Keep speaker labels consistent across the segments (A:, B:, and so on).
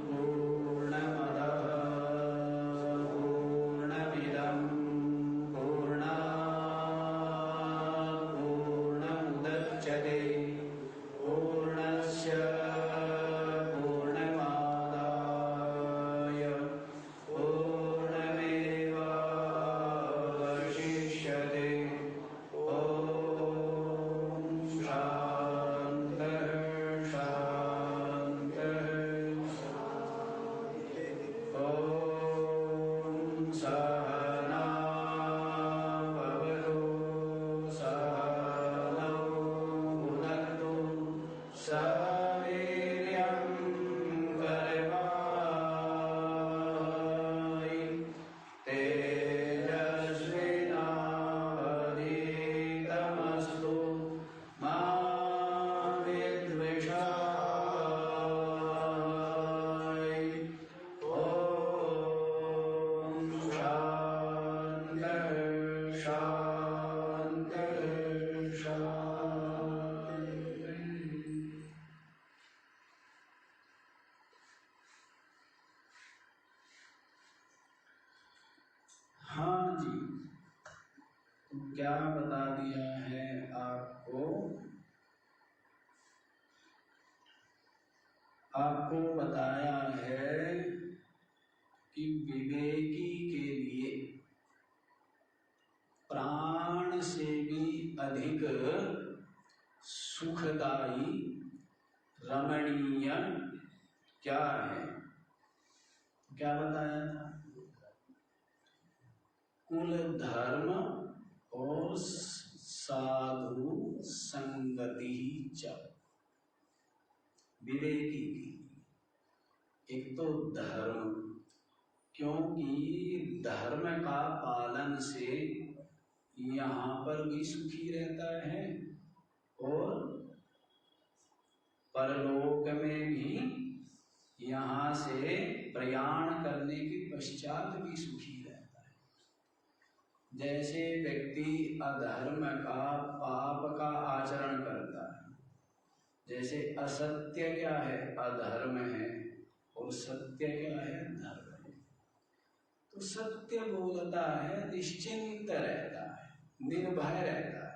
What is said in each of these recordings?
A: पूर्णमदः पूर्णमिदं पूर्णात् पूर्णमुदच्यते पूर्णस्य पूर्णमादाय पूर्णमेवावशिष्यते। ॐ शान्तिः शान्तिः। ॐ सहना भवतु सहनौ भुनक्तु सह वीर्यं करवावहै तेजस्विनावधीतमस्तु मा विद्विषावहै। ॐ शान्तिः शान्तिः शान्तिः। हाँ जी, तो क्या बता दिया है आपको? आपको बताया है कि विवेकी के लिए प्राण से भी अधिक सुखदायी रमणीय क्या है? क्या बताया था? कुल धर्म और साधु संगति च। विवेकी की एक तो धर्म, क्योंकि धर्म का पालन से यहाँ पर भी सुखी रहता है और परलोक में भी यहाँ से प्रयाण करने के पश्चात भी सुखी रहता है। जैसे व्यक्ति अधर्म का पाप का आचरण करता है, जैसे असत्य क्या है? अधर्म है, और सत्य क्या है? धर्म है। तो सत्य बोलता है, निश्चिंत रहता है, निर्भय रहता है,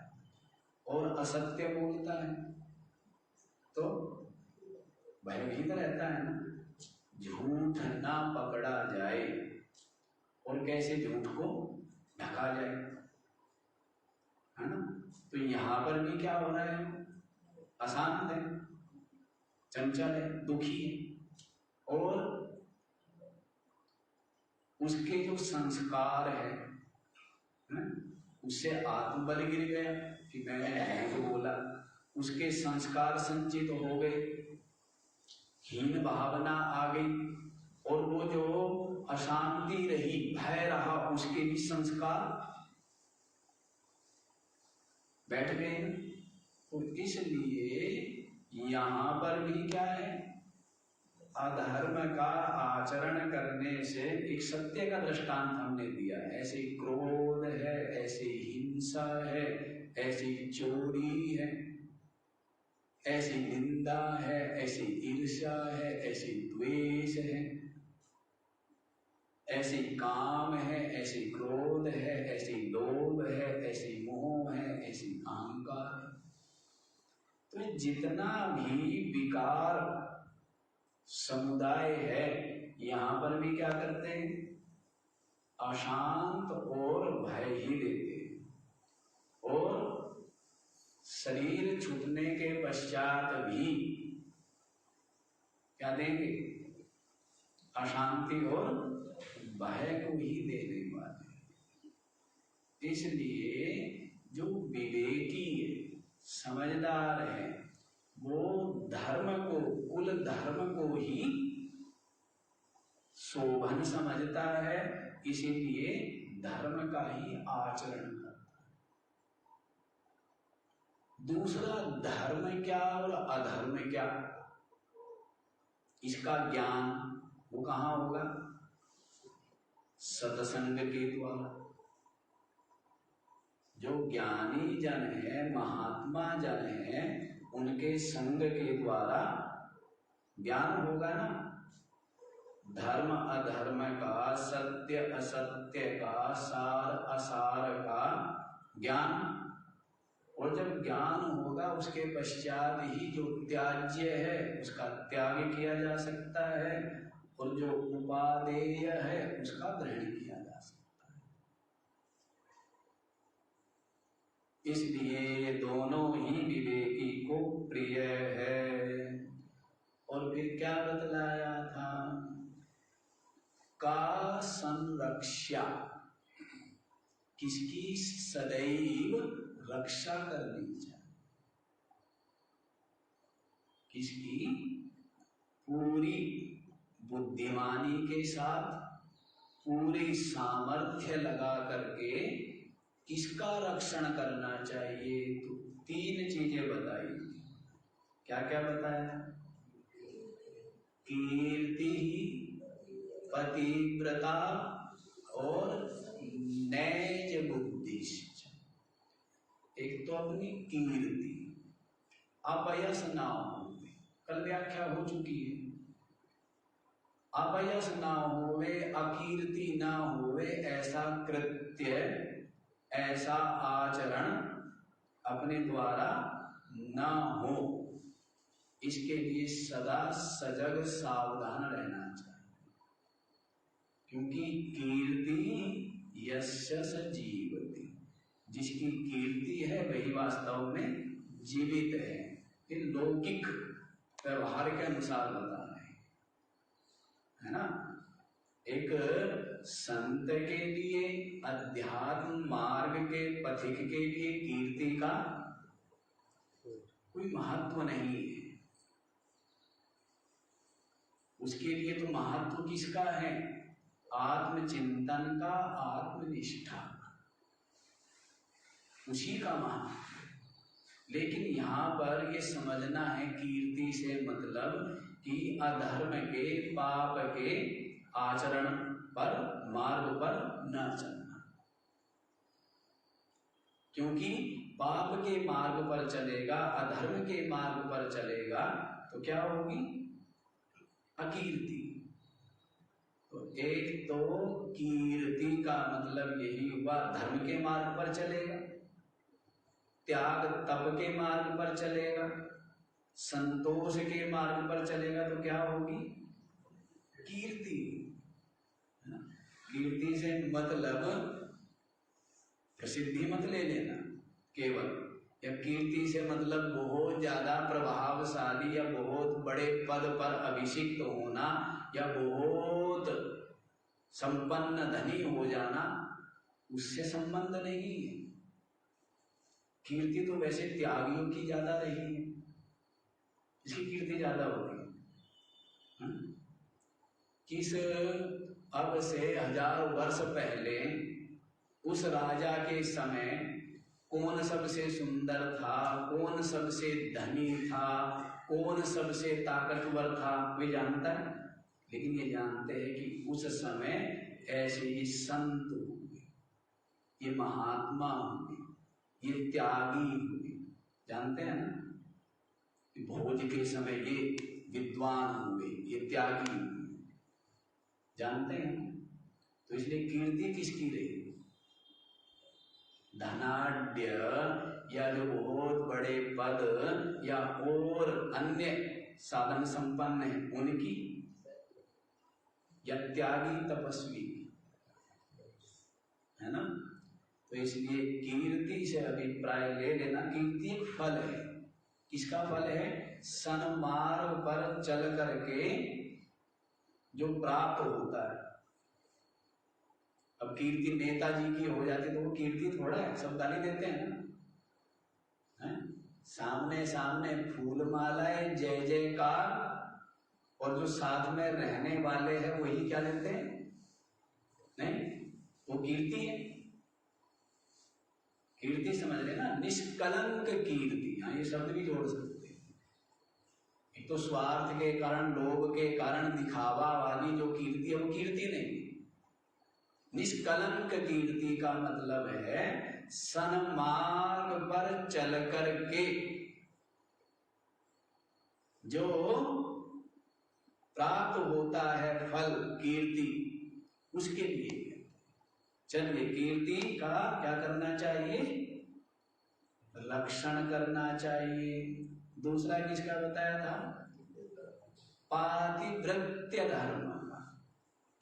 A: और असत्य बोलता है तो भयभीत रहता है ना। झूठ ना पकड़ा जाए और कैसे झूठ को ढका जाए, है ना। तो यहाँ पर भी क्या हो रहा है? अशांत है, चंचल है, दुखी है, और उसके जो संस्कार है उससे आत्मबल गिर गया कि मैंने झूठ बोला, उसके संस्कार संचित हो गए, हीन भावना आ गई, और वो जो अशांति रही, भय रहा, उसके भी संस्कार बैठ गए। तो इसलिए यहाँ पर भी क्या है? अधर्म का आचरण करने से एक सत्य का दृष्टांत हमने दिया। ऐसे क्रोध है, ऐसे हिंसा है, ऐसी चोरी है, ऐसी निंदा है, ऐसी ईर्ष्या है, ऐसी द्वेष है, ऐसी काम है, ऐसी क्रोध है, ऐसी लोभ है, ऐसी मोह है, ऐसी अहंकार है। तो जितना भी विकार समुदाय है, यहाँ पर भी क्या करते हैं? अशांत और भय ही देते हैं, और शरीर छूटने के पश्चात भी क्या देंगे? अशांति और भय को ही देने वाले। इसलिए जो विवेकी है, समझदार है, वो धर्म को, कुल धर्म को ही शोभन समझता है, इसीलिए धर्म का ही आचरण करता है। दूसरा, धर्म क्या और अधर्म क्या, इसका ज्ञान वो कहाँ होगा? सत्संग के द्वारा। जो ज्ञानी जन है, महात्मा जन है, उनके संग के द्वारा ज्ञान होगा ना, धर्म अधर्म का, सत्य असत्य का, सार असार का ज्ञान। और जब ज्ञान होगा उसके पश्चात ही जो त्याज्य है उसका त्याग किया जा सकता है, और जो उपादेय है उसका ग्रहण किया जा सकता है। इसलिए दोनों ही विवेकी को प्रिय है। और फिर क्या बतलाया था? का संरक्षा, किसकी सदैव रक्षा करनी चाहिए, किसकी? पूरी बुद्धिमानी के साथ, पूरी सामर्थ्य लगा करके किसका रक्षण करना चाहिए? तो 3 चीजें बताई। क्या क्या बताया? कीर्ति, पतिव्रता और नैज बुद्धिश्च। एक तो अपनी कीर्ति, अपयश ना होवे, कल व्याख्या हो चुकी है। अपयश ना होवे, अकीर्ति ना होवे, ऐसा कृत्य, ऐसा आचरण अपने द्वारा ना हो, इसके लिए सदा सजग सावधान रहना चाहिए। क्योंकि कीर्ति यस्य स जीवति, जिसकी कीर्ति है वही वास्तव में जीवित है। ये लौकिक व्यवहार के अनुसार बता रहे हैं, है ना। एक संत के लिए, अध्यात्म मार्ग के पथिक के लिए कीर्ति का कोई महत्व नहीं है। उसके लिए तो महत्व किसका है? आत्मचिंतन का, आत्मनिष्ठा, उसी का महत्व। लेकिन यहाँ पर ये समझना है कीर्ति से मतलब कि अधर्म के, पाप के आचरण पर, मार्ग पर न चलना। क्योंकि पाप के मार्ग पर चलेगा, अधर्म के मार्ग पर चलेगा तो क्या होगी? अकीर्ति। तो एक तो कीर्ति का मतलब यही हुआ, धर्म के मार्ग पर चलेगा, त्याग तप के मार्ग पर चलेगा, संतोष के मार्ग पर चलेगा तो क्या होगी? कीर्ति। कीर्ति से मतलब प्रसिद्धि मत ले लेना केवल, या कीर्ति से मतलब बहुत ज्यादा प्रभावशाली या बहुत बड़े पद पर अभिषिक्त होना या बहुत संपन्न धनी हो जाना, उससे संबंध नहीं है। कीर्ति तो वैसे त्यागियों की ज्यादा रही है, इसकी कीर्ति ज्यादा होती है। किस अब से 1000 वर्ष पहले उस राजा के समय कौन सबसे सुंदर था, कौन सबसे धनी था, कौन सबसे ताकतवर था, कोई जानता है? लेकिन ये जानते हैं कि उस समय ऐसे ही संत हुए, ये महात्मा हुए, ये त्यागी हुए। जानते हैं ना, भोज के समय ये विद्वान हुए, ये त्यागी हुए, जानते हैं। तो इसलिए कीर्ति किसकी रही? धनाढ्य या जो बहुत बड़े पद या और अन्य साधन संपन्न है उनकी, या त्यागी तपस्वी, है ना। तो इसलिए कीर्ति से अभिप्राय ले लेना, कीर्ति एक फल है। किसका फल है? सन्मार्ग पर चल करके जो प्राप्त होता है। अब कीर्ति नेताजी की हो जाती तो वो कीर्ति थोड़ा है, सब गाली देते हैं ना, है? सामने सामने फूल मालाएं, जय जयकार, और जो साथ में रहने वाले हैं वही क्या लेते हैं? नहीं, वो कीर्ति है। कीर्ति समझ लेना, निष्कलंक कीर्ति, हाँ ये शब्द भी जोड़ सकते हैं। एक तो स्वार्थ के कारण, लोभ के कारण दिखावा वाली जो कीर्ति है वो कीर्ति नहीं। निष्कलंक कीर्ति का मतलब है सन्मार्ग पर चल करके जो प्राप्त होता है फल कीर्ति, उसके लिए चलिए कीर्ति का क्या करना चाहिए, रक्षण करना चाहिए। दूसरा किसका बताया था, पातिव्रत्य धर्म का,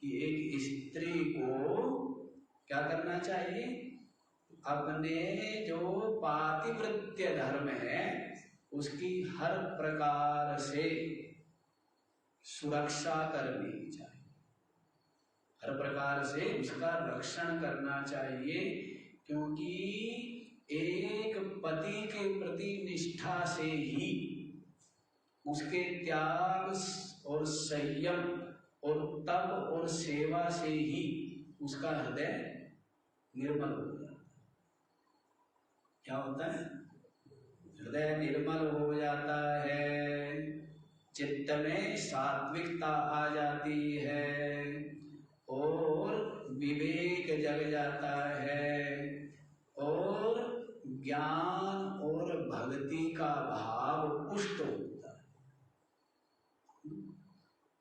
A: कि एक स्त्री को क्या करना चाहिए, अपने जो पातिव्रत्य धर्म है उसकी हर प्रकार से सुरक्षा करनी चाहिए, हर प्रकार से उसका रक्षण करना चाहिए। क्योंकि एक पति के प्रति निष्ठा से ही, उसके त्याग और संयम और तप और सेवा से ही उसका हृदय निर्मल हो जाता है। क्या होता है, हृदय निर्मल हो जाता है, चित्त में सात्विकता आ जाती है और विवेक जग जाता है और ज्ञान और भक्ति का भाव पुष्ट होता है।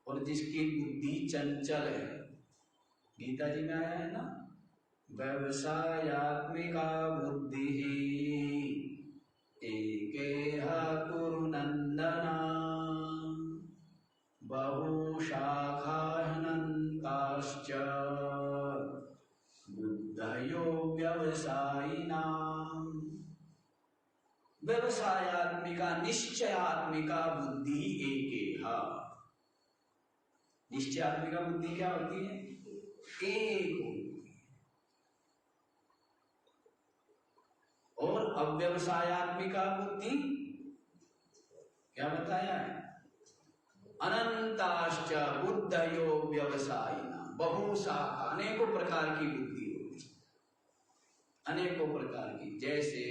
A: और जिसकी बुद्धि चंचल है, गीता जी में आया है ना, व्यवसायात्मिका बुद्धि एकेह कुरु नंदना बहुशाखा हनन्ताश्च बुद्धयो व्यवसायिनाम्। व्यवसायात्मिका निश्चयात्मिका बुद्धि एकेह। निश्चयात्मिका बुद्धि क्या होती है, एक होती है। और अव्यवसायात्मिका बुद्धि क्या बताया है, अनंताश्च बुद्धयो व्यवसायिना। बहुशाखा, अनेकों प्रकार की बुद्धि होती, अनेकों प्रकार की। जैसे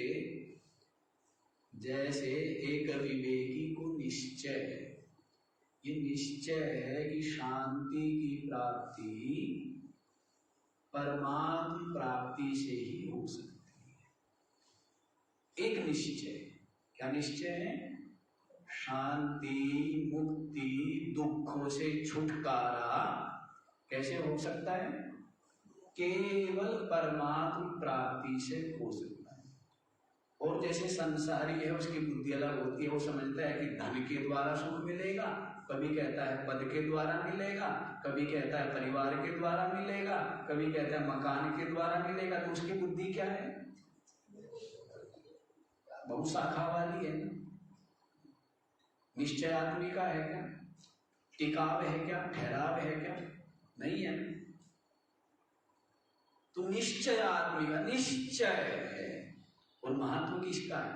A: जैसे एक विवेकी को निश्चय है, ये निश्चय है कि शांति की प्राप्ति परमात्म प्राप्ति से ही हो सकती है। एक निश्चय, क्या निश्चय है, शांति, मुक्ति, दुखों से छुटकारा कैसे हो सकता है, केवल परमात्म प्राप्ति से हो सकता है। और जैसे संसारी है, उसकी बुद्धि अलग होती है, वो समझता है कि धन के द्वारा सुख मिलेगा, कभी कहता है पद के द्वारा मिलेगा, कभी कहता है परिवार के द्वारा मिलेगा, कभी कहता है मकान के द्वारा मिलेगा। तो उसकी बुद्धि क्या है, बहुशाखा वाली है ना। निश्चयात्मिका है क्या, टिकाव है क्या, ठहराव है क्या, नहीं है। तो निश्चयात्मिका, निश्चय है। और महत्व किसका है,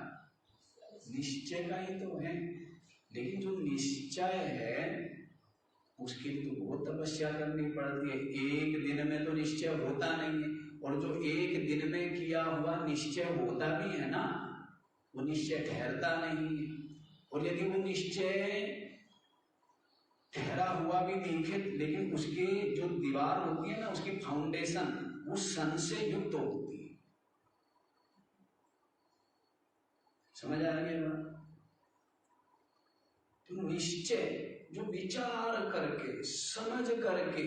A: निश्चय का ही तो है। लेकिन जो निश्चय है उसके लिए तो बहुत तपस्या करनी पड़ती है। एक दिन में तो निश्चय होता नहीं है, और जो एक दिन में किया हुआ निश्चय होता भी है ना, वो निश्चय ठहरता नहीं है। और यदि वो निश्चय ठहरा हुआ भी दिखे, लेकिन उसकी जो दीवार होती है ना, उसकी फाउंडेशन वो सन से युक्त होती है। समझ आ रही है बात। तो निश्चय जो विचार करके, समझ करके,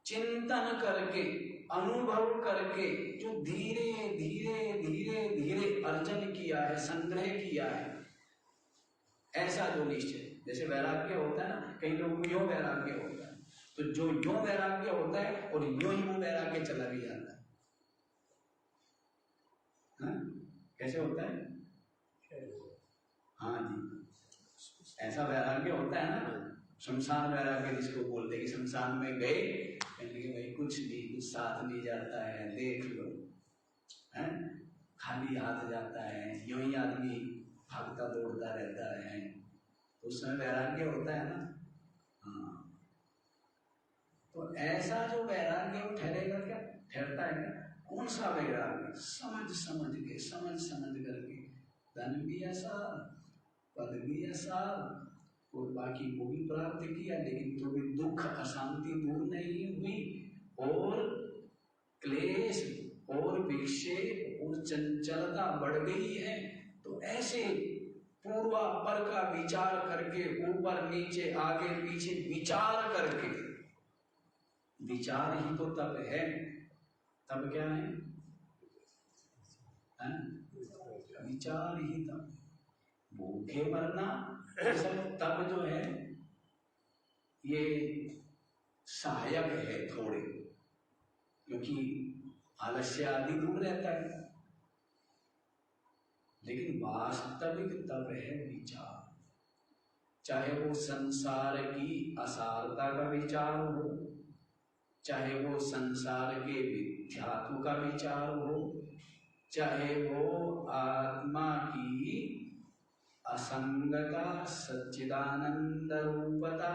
A: चिंतन करके, अनुभव करके, जो धीरे धीरे धीरे धीरे अर्जन किया है, संग्रह किया है, ऐसा जो निश्चय, जैसे वैराग्य होता है ना, कई लोगों को यो वैराग्य होता है, तो जो यो वैराग्य होता है और यो ही वो वैराग्य चला भी जाता है। कैसे होता है, हाँ जी, ऐसा वैराग्य होता है ना, शमशान वैराग्य जिसको बोलते हैं, कि शमशान में गए, कहने के भाई कुछ नहीं, कुछ साथ नहीं जाता है, देख लो, है खाली हाथ जाता है, यूं ही आदमी भागता दौड़ता रहता है, तो उस समय वैराग्य होता है ना। हाँ, तो ऐसा जो वैराग्य वो ठहरेगा क्या, ठहरता है क्या, कौन सा वैराग्य, समझ समझ के, समझ समझ करके, धन भी ऐसा, पद भी ऐसा, और बाकी वो भी प्राप्त किया, लेकिन तो भी दुख अशांति दूर नहीं हुई, और क्लेश और विक्षेप और चंचलता बढ़ गई है। तो ऐसे पूर्वापर का विचार करके, ऊपर नीचे आगे पीछे विचार करके, विचार ही तो तप है। तप क्या है? विचार ही तप। भूखे मरना सब तप जो है ये सहायक है थोड़े, क्योंकि आलस्य आदि दूर रहता है, लेकिन वास्तविक तप है विचार। चाहे वो संसार की असारता का विचार हो, चाहे वो संसार के मिथ्यात्व का विचार हो, चाहे वो आत्मा की असंगता, सच्चिदानंद रूपता,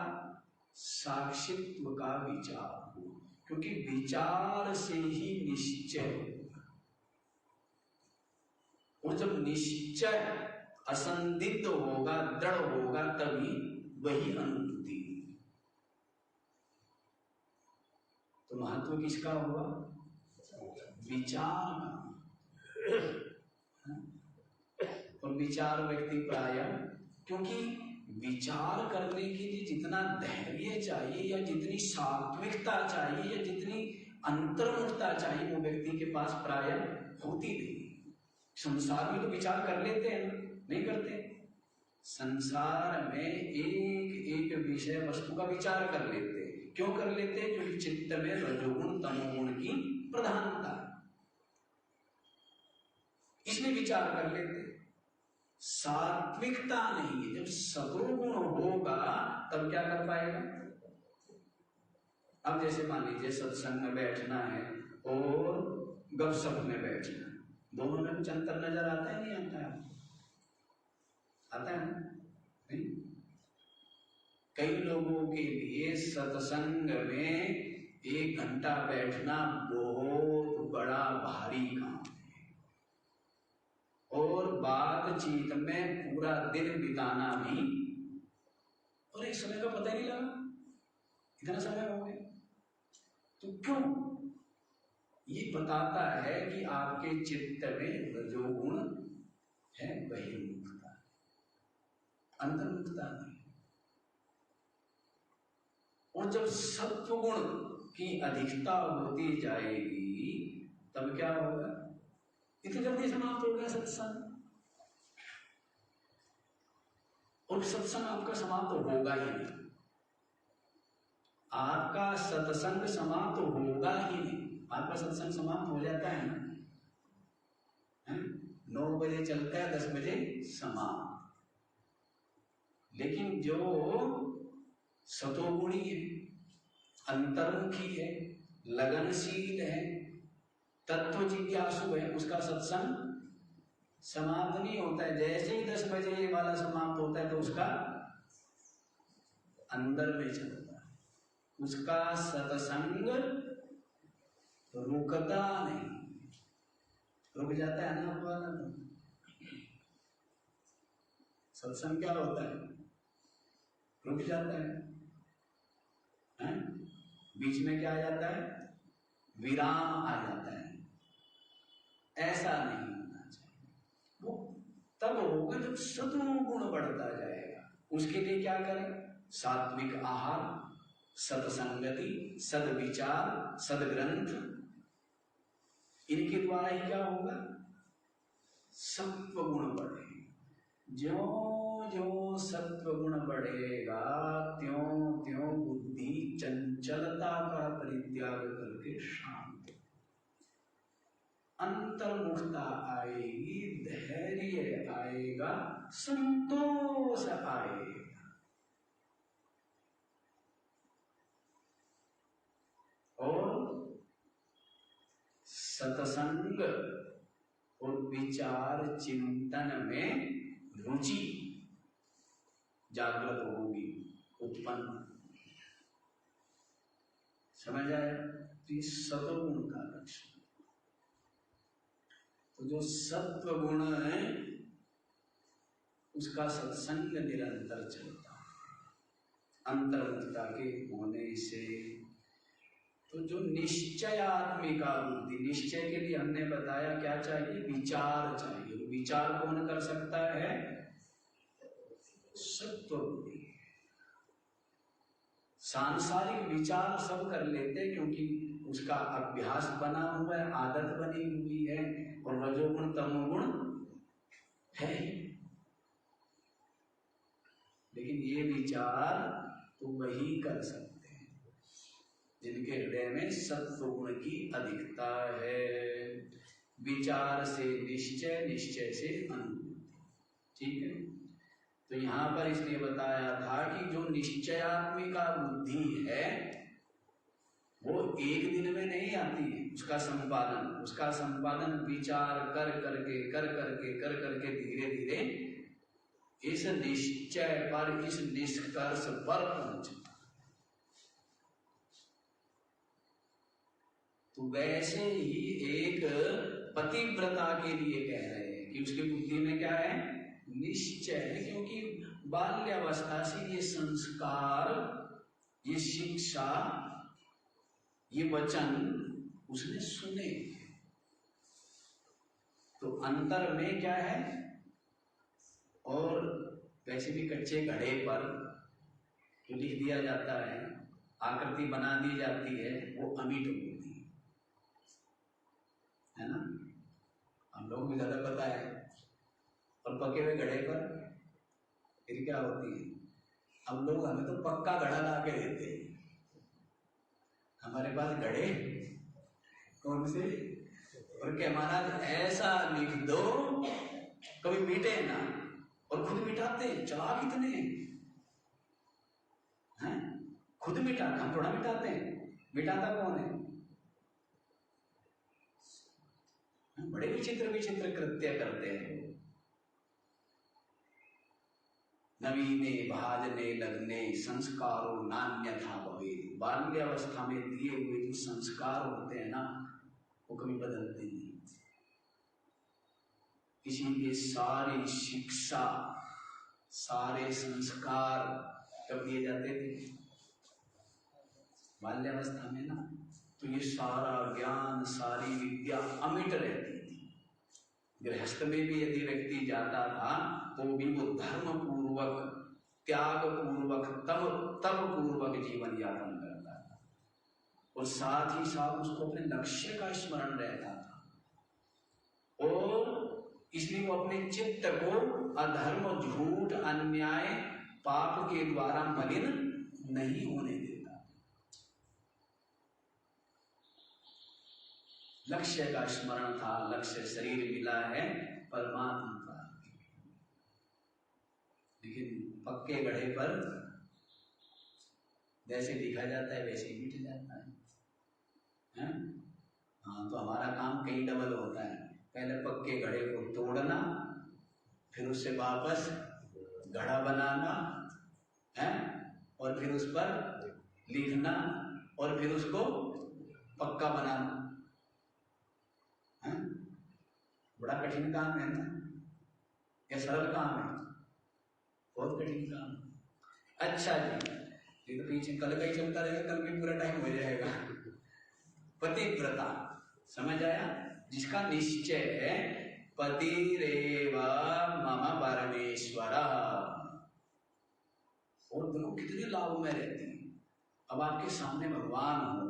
A: साक्षित्व का विचार हो, क्योंकि विचार से ही निश्चय होगा। और जब निश्चय असंदिग्ध होगा, दृढ़ होगा, तभी वही अनुभूति। तो महत्व किसका हुआ? विचार का। और विचार व्यक्ति प्राय, क्योंकि विचार करने के लिए जितना धैर्य चाहिए या जितनी सात्विकता चाहिए या जितनी अंतर्मुखता चाहिए, वो व्यक्ति के पास प्राय होती नहीं। संसार में तो विचार कर लेते हैं ना, नहीं करते? संसार में एक एक विषय वस्तु का विचार कर लेते हैं। क्यों कर लेते हैं? क्योंकि चित्त में रजोगुण तमोगुण की प्रधानता, इसलिए विचार कर लेते हैं। सात्विकता नहीं है। जब सतोगुण होगा तब क्या कर पाएगा? अब जैसे मान लीजिए सत्संग में बैठना है और गपशप में बैठना, दोनों में कुछ अंतर नजर आता है? नहीं आता है? आता है नहीं? कई लोगों के लिए सत्संग में 1 घंटा बैठना बहुत बड़ा भारी काम है, और बातचीत में पूरा दिन बिताना भी, और एक समय का पता ही नहीं लगा, इतना समय हो गया। तो क्यों? ये बताता है कि आपके चित्त में रजोगुण है, बहिर्मुखता, अंतर्मुखता नहीं। और जब सत्वगुण की अधिकता होती जाएगी तब क्या होगा? इतनी जल्दी समाप्त हो गया सत्संग, और सत्संग आपका समाप्त होगा ही नहीं। आपका सत्संग समाप्त होगा ही नहीं। आपका सत्संग समाप्त हो जाता है ना, 9 बजे चलता है, 10 बजे समाप्त। लेकिन जो सतोगुणी है, अंतर्मुखी है, लगनशील है, तत्व जिज्ञासु है, उसका सत्संग समाप्त नहीं होता है। जैसे ही 10 बजे ये वाला समाप्त होता है तो उसका अंदर में चलता है, उसका सत्संग रुकता नहीं। रुक जाता है ना वाला, सत्संग क्या होता है? रुक जाता है, हैं? बीच में क्या आ जाता है? विराम आ जाता है। ऐसा नहीं होना चाहिए। वो तब होगा जब सद्गुण बढ़ता जाएगा। उसके लिए क्या करें? सात्विक आहार, सत्संगति, सद्विचार, सद्ग्रंथ, इनके द्वारा ही क्या होगा? सत्व गुण बढ़े। ज्यों ज्यों सत्व गुण बढ़ेगा त्यों त्यों बुद्धि चंचलता का परित्याग करके शांत, अंतर्मुखता आएगी, धैर्य आएगा, संतोष आएगा। और सत्संग और विचार चिंतन में रुचि जागृत होगी, उत्पन्न। समझ आया? तो सत्वगुण का लक्षण। तो जो सत्व गुण है उसका सत्संग निरंतर चलता है अंतर्मुखता के होने से। तो जो निश्चयात्मिका बुद्धि, निश्चय के लिए हमने बताया क्या चाहिए? विचार चाहिए। विचार कौन कर सकता है? सत्व बुद्धि। सांसारिक विचार सब कर लेते क्योंकि उसका अभ्यास बना हुआ है, आदत बनी हुई है, और रजोगुण तमोगुण है। लेकिन ये विचार तो वही कर सकते हैं जिनके हृदय में सत्व गुण की अधिकता है। विचार से निश्चय, निश्चय से अनुभूति। ठीक है, तो यहां पर इसलिए बताया था कि जो निश्चयात्मिका बुद्धि है वो एक दिन में नहीं आती है। उसका संपादन विचार कर करके धीरे धीरे इस निश्चय पर, इस निष्कर्ष पर पहुंचता। तो वैसे ही एक पतिव्रता के लिए कह रहे हैं कि उसकी बुद्धि में क्या है, निश्चय है। क्योंकि बाल्यावस्था से ये संस्कार, ये शिक्षा, ये वचन उसने सुने। तो अंतर में क्या है, और वैसे भी कच्चे घड़े पर जो लिख दिया जाता है, आकृति बना दी जाती है, वो अमिट होती है ना। हम लोग भी ज्यादा पता है। और पके हुए घड़े पर फिर क्या होती है, हम लोग, हमें तो पक्का घड़ा ला के देते हैं। हमारे पास घड़े कौन से, और क्या महाराज ऐसा लिख दो कभी मिटे ना, और खुद मिटाते हैं। चालाक कितने हैं, खुद मिटाते, हम थोड़ा मिटाते हैं। मिटाता कौन है? बड़े विचित्र कृत्य करते हैं। नवीने भाजने लगने संस्कारों नान्यथा भवेत्। बाल्यावस्था में दिए हुए जो संस्कार होते हैं ना, वो कभी बदलते नहीं। इसीलिए सारी शिक्षा, सारे संस्कार कब दिए जाते थे, बाल्यावस्था में ना। तो ये सारा ज्ञान, सारी विद्या अमिट रहती थी। गृहस्थ में भी यदि व्यक्ति जाता था तो भी वो धर्म पूर्वक, त्याग पूर्वक, तप पूर्वक जीवन यापन करता था, और साथ ही साथ उसको अपने लक्ष्य का स्मरण रहता था। और इसलिए वो अपने चित्त को अधर्म, झूठ, अन्याय, पाप के द्वारा मलिन नहीं होने देता। लक्ष्य का स्मरण था। लक्ष्य शरीर मिला है परमात्मा का। लेकिन पक्के घड़े पर जैसे लिखा जाता है वैसे ही मिट जाता है। हाँ, तो हमारा काम कई डबल होता है। पहले पक्के घड़े को तोड़ना, फिर उससे वापस घड़ा बनाना है, और फिर उस पर लिखना, और फिर उसको पक्का बनाना है। बड़ा कठिन काम है ना, या सरल काम है? बहुत कठिन काम। अच्छा जी, ये तो पीछे कल का ही चलता रहेगा, कल भी पूरा टाइम हो जाएगा। पतिव्रता समझ आया, जिसका निश्चय है पतिरेव मम परमेश्वर। और देखो कितने लाभ में रहती है। अब आपके सामने भगवान हो,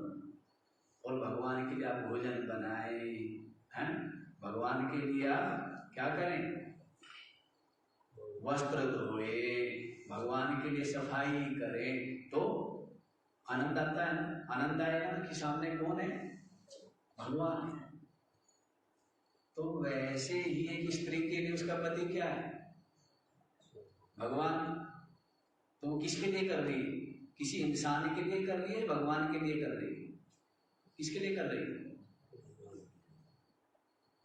A: और भगवान के लिए आप भोजन बनाए हैं, भगवान के लिए आप क्या करें, वस्त्र धोए, भगवान के लिए सफाई करें, तो आनंद आता है। आनंद आएगा कि सामने कौन है, भगवान है। तो वैसे ही एक स्त्री के लिए उसका पति क्या है, भगवान। तो किसके लिए कर रही है, किसी इंसान के लिए कर रही है, भगवान के लिए कर रही है? किसके लिए कर रही है,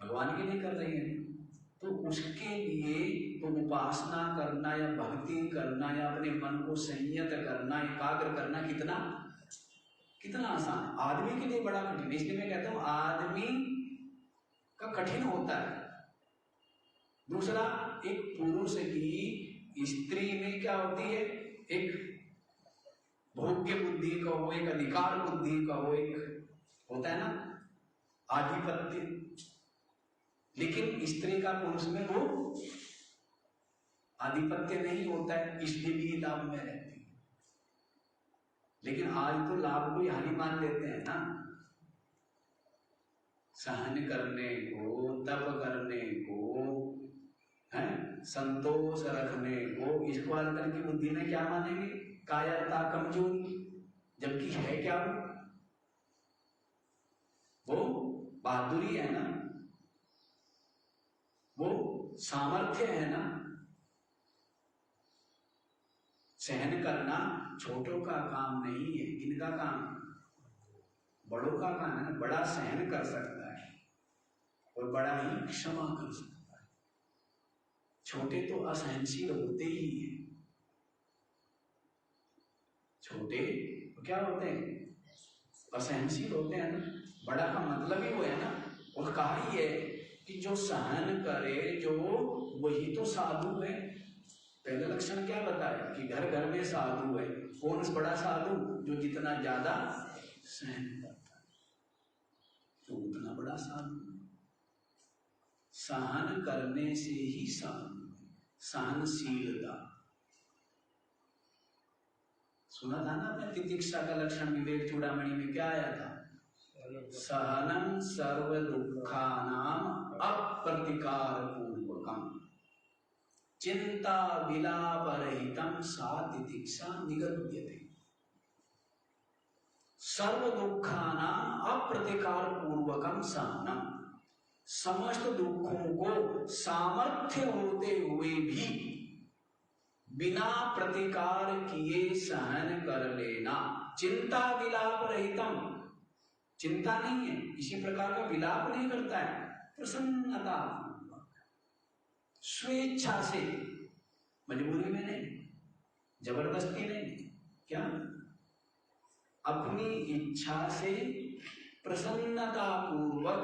A: भगवान के लिए कर रही है। तो उसके लिए तो उपासना करना, या भक्ति करना, या अपने मन को संयत करना, एकाग्र करना कितना कितना आसान। आदमी के लिए बड़ा कठिन। इसलिए मैं कहता हूं आदमी का कठिन होता है। दूसरा, एक पुरुष की स्त्री में क्या होती है, एक भोग्य बुद्धि का हो, एक अधिकार बुद्धि का हो, एक होता है ना आधिपत्य। लेकिन स्त्री का पुरुष में वो आधिपत्य नहीं होता है, इसलिए भी लाभ में रहती है। लेकिन आज तो लाभ को हानि मान लेते हैं ना। सहन करने को, तप करने को, है संतोष रखने को, इसको आजकल की बुद्धि में क्या मानेंगे? कायरता, कमजोरी। जबकि है क्या वो बहादुरी है ना, वो सामर्थ्य है ना। सहन करना छोटों का काम नहीं है। किनका काम? बड़ों का काम है ना। बड़ा सहन कर सकता है और बड़ा ही क्षमा कर सकता है। छोटे तो असहनशील होते ही हैं। छोटे तो क्या होते हैं? असहनशील होते हैं ना। बड़ा का मतलब ही वो है ना। और कहा ही है कि जो सहन करे जो, वही तो साधु है। पहला लक्षण क्या बताया? कि घर घर में साधु है। कौन बड़ा साधु? जो जितना ज्यादा सहन करता है तो उतना बड़ा साधु। सहन करने से ही साधु। सहनशीलता सुना था ना आपने? तितिक्षा का लक्षण विवेक चूड़ामणि में क्या आया था? सहनम सर्व दुखानाम अप्रतिकार पूर्वकम चिंता विलाप रहितम सा तितिक्षा निगद्यते। सर्व दुखानाम अप्रतिकार पूर्वकम सहनम, समस्त दुखों को सामर्थ्य होते हुए भी बिना प्रतिकार किए सहन कर लेना। चिंता विलाप रहितम, चिंता नहीं है, किसी प्रकार का विलाप नहीं करता है। प्रसन्नता, स्वेच्छा से, मजबूरी में नहीं, जबरदस्ती नहीं, क्या अपनी इच्छा से प्रसन्नता पूर्वक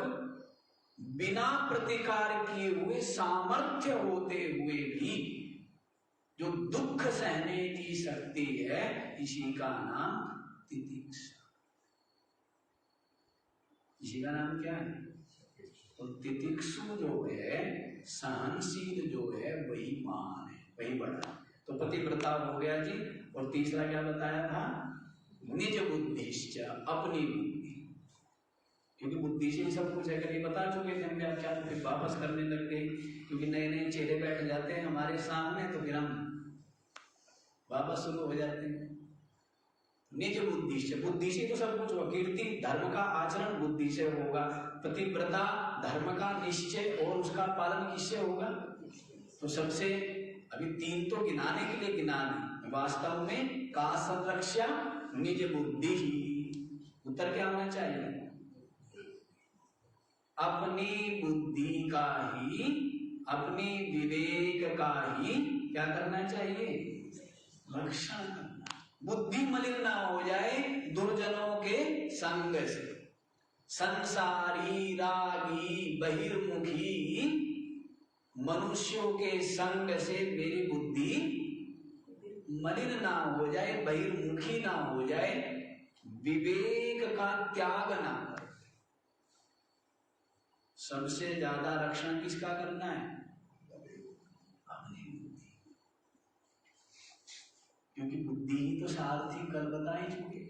A: बिना प्रतिकार किए हुए सामर्थ्य होते हुए भी जो दुख सहने की शक्ति है, इसी का नाम तितिक्षा। इसी का नाम क्या है? तो तितिक्षु जो है, सहनशील जो है, वही महान है, वही बड़ा। तो पतिव्रता हो गया जी। और तीसरा क्या बताया था? निज बुद्धिश्च, अपनी बुद्धि। क्योंकि बुद्धि से ही सब कुछ है। अगर ये बता चुके थे हम व्याख्यान, फिर वापस करने लग गए, क्योंकि नए नए चेहरे बैठ जाते हैं हमारे सामने, तो फिर हम वापस शुरू हो जाते हैं। निज बुद्धि से, बुद्धि से तो सब कुछ होगा। कीर्ति, धर्म का आचरण बुद्धि से होगा। पतिव्रता, धर्म का निश्चय और उसका पालन किससे होगा? तो सबसे अभी तीन तो गिनाने के लिए गिना दी, वास्तव में का संरक्षा निज बुद्धि ही। उत्तर क्या होना चाहिए? अपनी बुद्धि का ही, अपनी विवेक का ही क्या करना चाहिए? रक्षण करना। बुद्धि मलिन ना हो जाए दुर्जनों के संग से। संसारी, रागी, बहिर्मुखी मनुष्यों के संग से मेरी बुद्धि मलिन ना हो जाए, बहिर्मुखी ना हो जाए, विवेक का त्याग ना करे। सबसे ज्यादा रक्षण किसका करना है? अपनी बुद्धि। क्योंकि बुद्धि ही तो सारथी, कल बता ही चुके।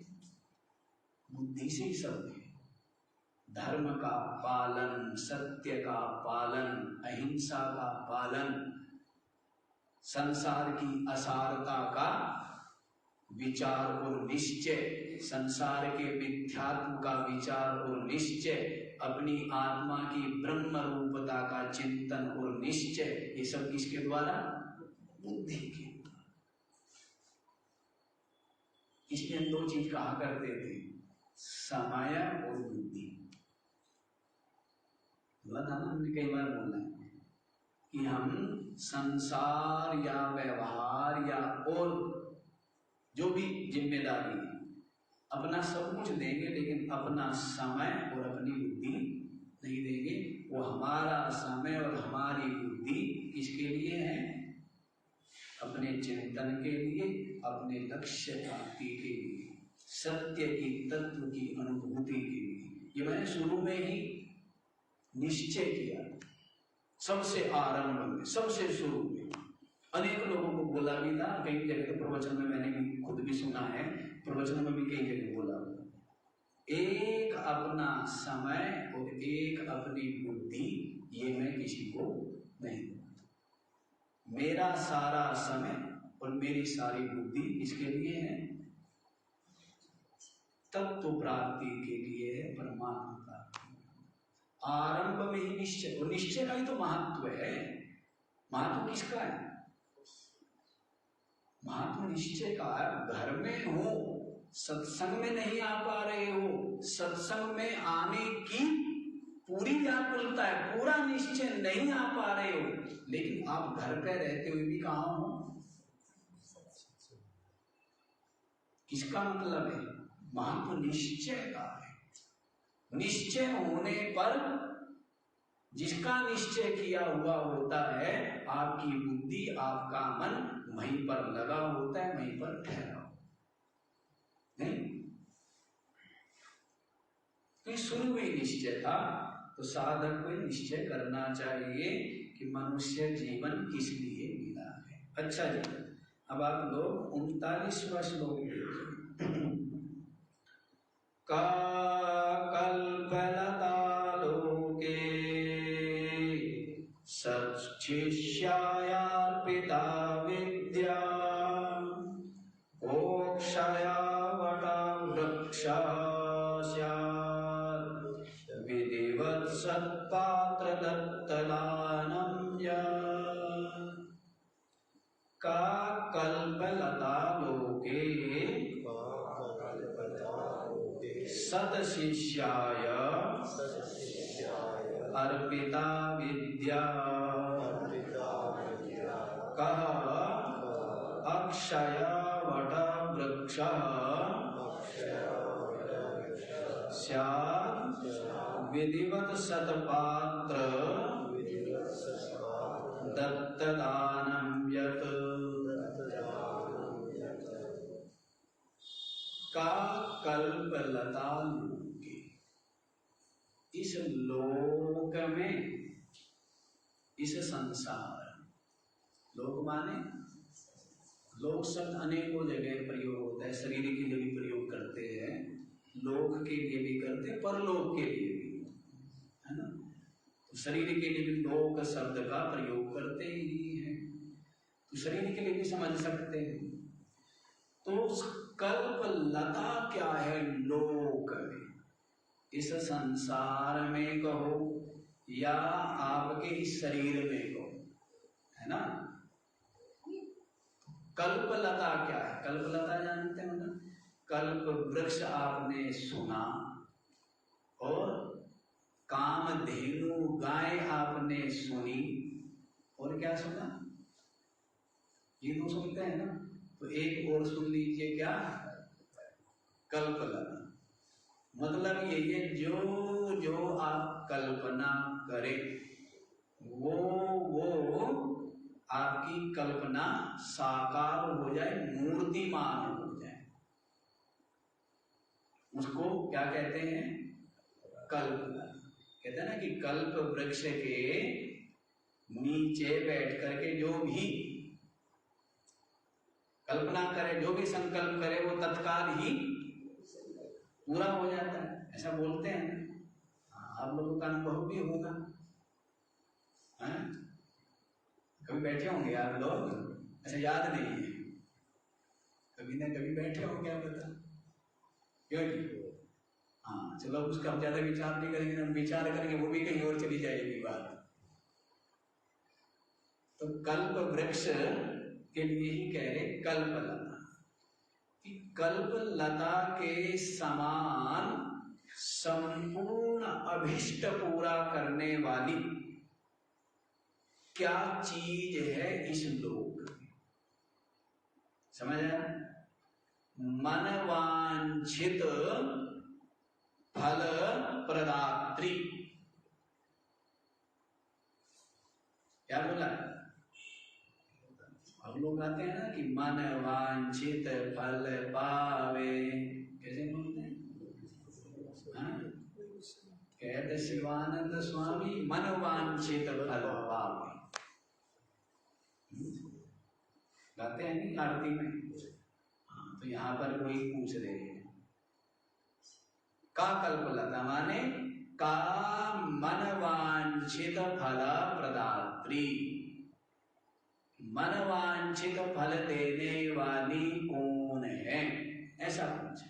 A: बुद्धि से ही सब है। धर्म का पालन, सत्य का पालन, अहिंसा का पालन, संसार की असारता का विचार और निश्चय, संसार के मिथ्यात्व का विचार और निश्चय, अपनी आत्मा की ब्रह्म रूपता का चिंतन और निश्चय, ये सब किसके द्वारा? बुद्धि के द्वारा। इसलिए हम दो चीज कहा करते थे, समय और बुद्धि। बोला था ना हमने, कई बार बोला है कि हम संसार या व्यवहार या और जो भी जिम्मेदारी है, अपना सब कुछ देंगे, लेकिन अपना समय और अपनी बुद्धि नहीं देंगे। वो हमारा समय और हमारी बुद्धि किसके लिए है? अपने चिंतन के लिए, अपने लक्ष्य प्राप्ति के लिए, सत्य की, तत्व की अनुभूति के लिए। ये मैंने शुरू में ही निश्चय किया, सबसे आरंभ में, सबसे शुरू में। अनेक लोगों को बोला भी था, कई जगह तो प्रवचन में मैंने भी खुद भी सुना है, प्रवचन में भी कई जगह बोला, एक अपना समय और एक अपनी बुद्धि ये मैं किसी को नहीं दूंगा। मेरा सारा समय और मेरी सारी बुद्धि इसके लिए है, तत्व प्राप्ति के लिए है, परमात्मा प्राप्ति। आरंभ में ही निश्चय, और निश्चय का ही तो महत्व है। महत्व किसका है? महत्व निश्चय का है। घर में हो, सत्संग में नहीं आ पा रहे हो, सत्संग में आने की पूरी व्याकुलता है, पूरा निश्चय नहीं आ पा रहे हो, लेकिन आप घर पे रहते हुए भी कहाँ हो? किसका मतलब है? महत्व निश्चय का है। निश्चय होने पर जिसका निश्चय किया हुआ होता है, आपकी बुद्धि, आपका मन वहीं पर लगा होता है, वहीं पर ठहरा नहीं। तो शुरू में निश्चय था, तो साधक को निश्चय करना चाहिए कि मनुष्य जीवन किस लिए मिला है। अच्छा जी, अब आप लोग 39वां श्लोक देखिए। का कल्पलता लोके सच्छिष्यायार्पिता विद्या ओक्षया वटा वृक्षा विधिवत् सत्पात्र दत्तदानं का कल्पलता लोके सत्शिष्याय अर्पिता विद्या कः अक्षय वट वृक्ष स्यात् विधिवत् सत्पात्र दत्तदानं यत्। का कल्पलता लोके, इस लोक में, इस संसार, लोक माने लोक शब्द अनेकों जगह प्रयोग होता है, शरीर के लिए भी प्रयोग करते हैं, लोक के लिए भी करते हैं, परलोक के लिए भी, है ना। तो शरीर के लिए भी लोक शब्द का प्रयोग करते ही हैं, तो शरीर के लिए भी समझ सकते हैं। तो कल्पलता क्या है? लोक में, इस संसार में कहो या आपके इस शरीर में कहो, है ना। कल्पलता क्या है? कल्पलता जानते हो ना? कल्प वृक्ष आपने सुना, और कामधेनु गाय आपने सुनी, और क्या सुना? ये दो सुनते हैं ना, तो एक और सुन लीजिए, क्या? कल्पलता। मतलब यही है, जो जो आप कल्पना करें वो आपकी कल्पना साकार हो जाए, मूर्तिमान हो जाए, उसको क्या कहते हैं? कल्पना। कहते हैं ना कि कल्प वृक्ष के नीचे बैठ करके जो भी कल्पना करे, जो भी संकल्प करे, वो तत्काल ही पूरा हो जाता है, ऐसा बोलते हैं। आप लोगों का अनुभव भी होगा, हैं? कभी बैठे होंगे आप लोग, ऐसा याद नहीं है, कभी ना कभी बैठे होंगे, आप बता क्यों जी? हाँ चलो, उसका हम ज्यादा विचार नहीं करेंगे, हम विचार करेंगे वो भी कहीं और चली जाएगी बात। तो कल्प वृक्ष के लिए ही कह रहे कल्पलता, कि कल्पलता के समान संपूर्ण अभिष्ट पूरा करने वाली क्या चीज है इस लोक में? समझ आया? मनवांछित फल प्रदात्री। क्या बोला? हम लोग आते हैं ना कि मन वांछित फल पावे, कैसे बोलते हैं? कहते शिवानंद स्वामी, मन वांछित फल पावे। गाते हैं नहीं आरती में? हाँ, तो यहाँ पर कोई पूछ रहे हैं का कल्पलता माने का मनवांछित फल प्रदात्री, मनवांछित फल देने वाली कौन है, ऐसा पूछा।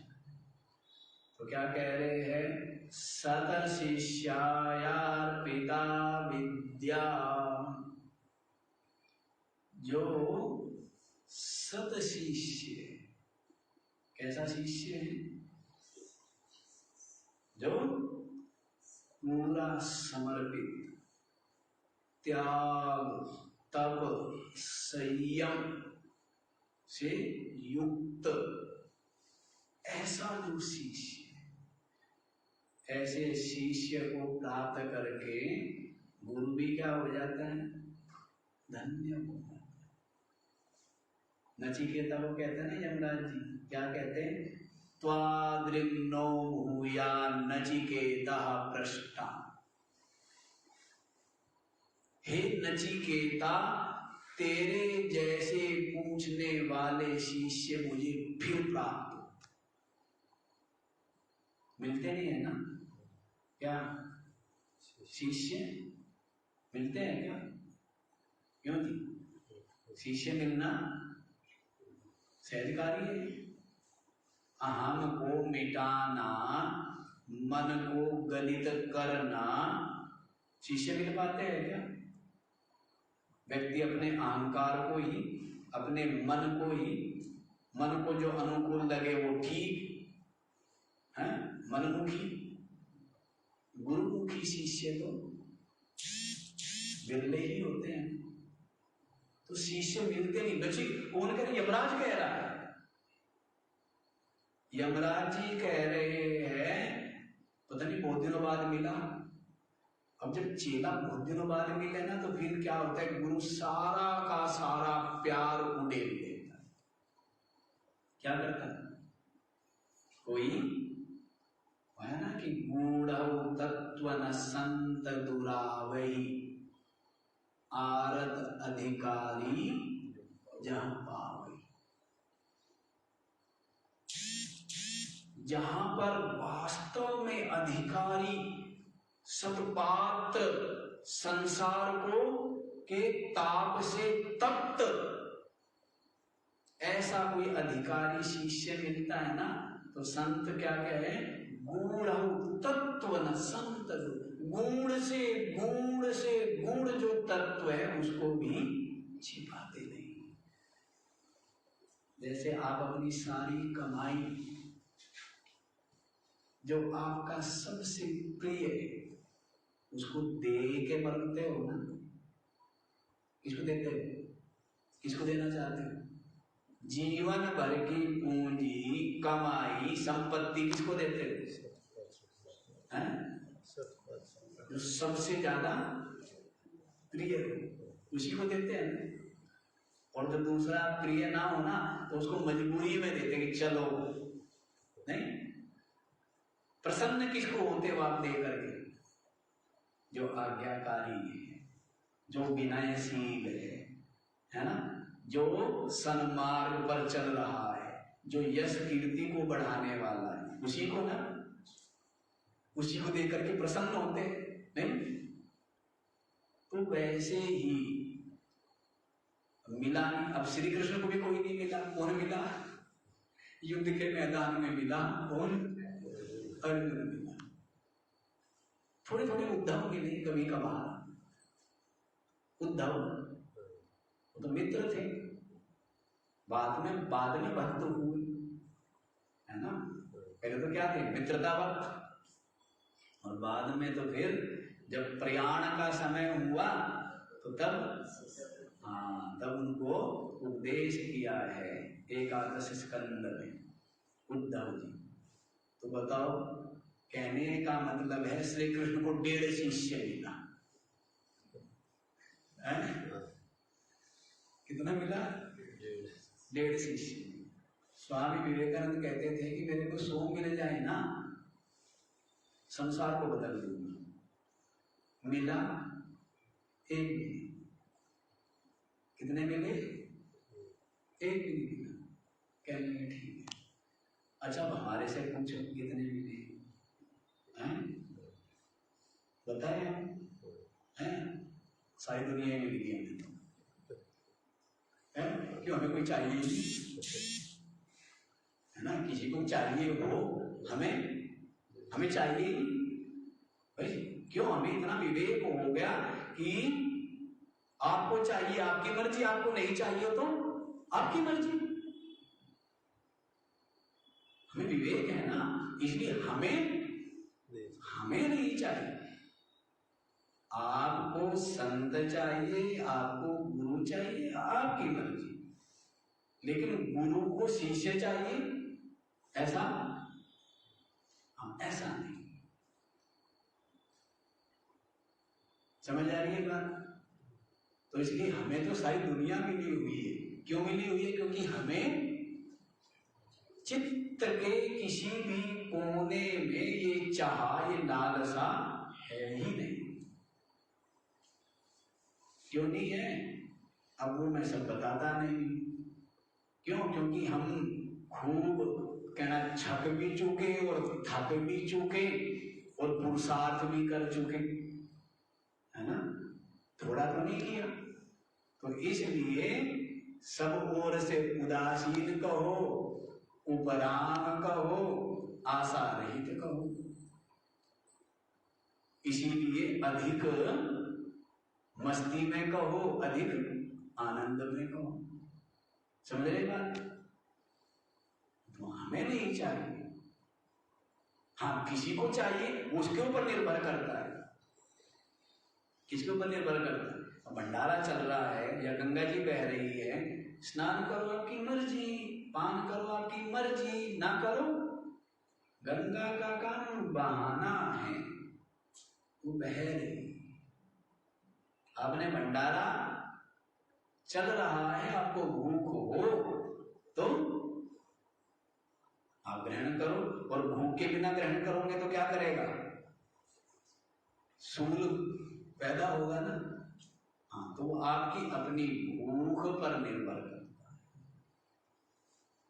A: तो क्या कह रहे हैं? सत शिष्यायार्पिता विद्या, जो सत शिष्य, कैसा शिष्य है? जो पूरा समर्पित, त्याग, तप, संयम से युक्त, ऐसा जो शिष्य, ऐसे शिष्य को प्राप्त करके गुरु भी क्या हो जाता है? धन्य हो जाता है। नचिकेता को कहते हैं ना यमराज जी, क्या कहते हैं? त्वाद्रिम्नो भूया नचिकेता पृष्ठा, हे नचिकेता तेरे जैसे पूछने वाले शिष्य मुझे फिर प्राप्त हो। मिलते नहीं है ना क्या शिष्य? मिलते हैं क्या? क्यों जी? शिष्य मिलना सहजकारी है। अहम को मिटाना, मन को गलित करना, शिष्य मिल पाते हैं क्या? व्यक्ति अपने अहंकार को ही, अपने मन को ही, मन को जो अनुकूल लगे वो ठीक है, मनमुखी, गुरुमुखी शिष्य तो बिरले ही होते हैं। तो शिष्य मिलते नहीं। बच्चे कौन कह रहे? यमराज कह रहा है। यमराज जी कह रहे हैं पता नहीं बहुत दिनों बाद मिला। अब जब चेला बहुत दिनों बाद मिले ना, तो फिर क्या होता है? गुरु सारा का सारा प्यार उड़ेल देता है। क्या करता है? कोई है ना कि गूढ़ तत्व न संत दुरावही, आरत अधिकारी जहां पावई। जहां पर वास्तव में अधिकारी सतपात्र, संसार को के ताप से तप्त ऐसा कोई अधिकारी शिष्य मिलता है ना, तो संत क्या कहे? गूढ़ तत्व न संत, गूढ़ से गूढ़ जो तत्व है उसको भी छिपाते नहीं। जैसे आप अपनी सारी कमाई जो आपका सबसे प्रिय है उसको दे के मरते हो ना। किसको देते हो? किसको देना चाहते हो? जीवन भर की पूंजी, कमाई, संपत्ति किसको देते हो? जो सबसे ज्यादा प्रिय हो उसी को देते हैं। और जो दूसरा प्रिय ना हो ना, तो उसको मजबूरी में देते कि चलो। नहीं, प्रसन्न किसको होते हो आप दे करके? जो आज्ञाकारी है, जो विनयशील है ना, जो सन्मार्ग पर चल रहा है, जो यश कीर्ति को बढ़ाने वाला है, उसी को ना, उसी को देकर के प्रसन्न होते हैं। नहीं तो वैसे ही मिला नहीं। अब श्री कृष्ण को भी कोई नहीं मिला। कौन मिला? युद्ध के मैदान में मिला। कौन? अर्जुन मिला। थोड़े थोड़े उद्धव मिले कभी कभार। उद्धव तो मित्र थे, बाद में भक्त हुए, है ना। पहले तो क्या थे? मित्रतावत। और बाद में तो फिर जब प्रयाण का समय हुआ तो तब तब उनको उपदेश किया है एकादश स्कंद में उद्धव जी। तो बताओ, कहने का मतलब है श्री कृष्ण को 1.5 शिष्य मिला। कितना मिला? 1.5 शिष्य। स्वामी विवेकानंद कहते थे कि मेरे को 100 मिल जाए ना, संसार को बदल दूंगा। मिला 1 मिले। कितने मिले? एक भी नहीं मिला। कहने लगे ठीक है। अच्छा अब हमारे से पूछो कितने मिले हैं, बताए हैं? सारी दुनिया में मिली हमें तो है, क्यों हमें कोई चाहिए नहीं है ना, किसी को चाहिए हो, हमें चाहिए ही भाई। क्यों हमें इतना विवेक हो गया कि आपको चाहिए आपकी मर्जी, आपको नहीं चाहिए तो आपकी मर्जी। हमें विवेक है ना, इसलिए हमें नहीं चाहिए। आपको संत चाहिए, आपको गुरु चाहिए, आपकी मर्जी। लेकिन गुरु को शिष्य चाहिए ऐसा ऐसा नहीं। समझ आ रही है बात? तो इसलिए हमें तो सारी दुनिया मिली हुई है। क्यों मिली हुई है? क्योंकि हमें चित्त के किसी भी कोने में ये चाह, ये लालसा है ही नहीं। क्यों नहीं है? अब वो मैं सब बताता नहीं। क्यों? क्योंकि हम खूब कहना छक भी चुके और थक भी चुके और पुरुषार्थ भी कर चुके, है ना? थोड़ा तो नहीं किया। तो इसलिए सब ओर से उदासीन कहो, उपराम कहो, आशा रहित कहो। इसीलिए अधिक मस्ती में कहो, अधिक आनंद में कहो। समझ रहे बात? तो हमें नहीं चाहिए। हाँ किसी को चाहिए, उसके ऊपर निर्भर करता है। किसके ऊपर निर्भर करता है? भंडारा चल रहा है या गंगा जी बह रही है, स्नान करो आपकी मर्जी, पान करो आपकी मर्जी, ना करो गंगा का कानून बहाना है, वो बह रही। आपने भंडारा चल रहा है, आपको भूख हो तो आप ग्रहण करो, और भूख के बिना ग्रहण करोगे तो क्या करेगा? सूल पैदा होगा ना। हाँ तो वो आपकी अपनी भूख पर निर्भर करता है।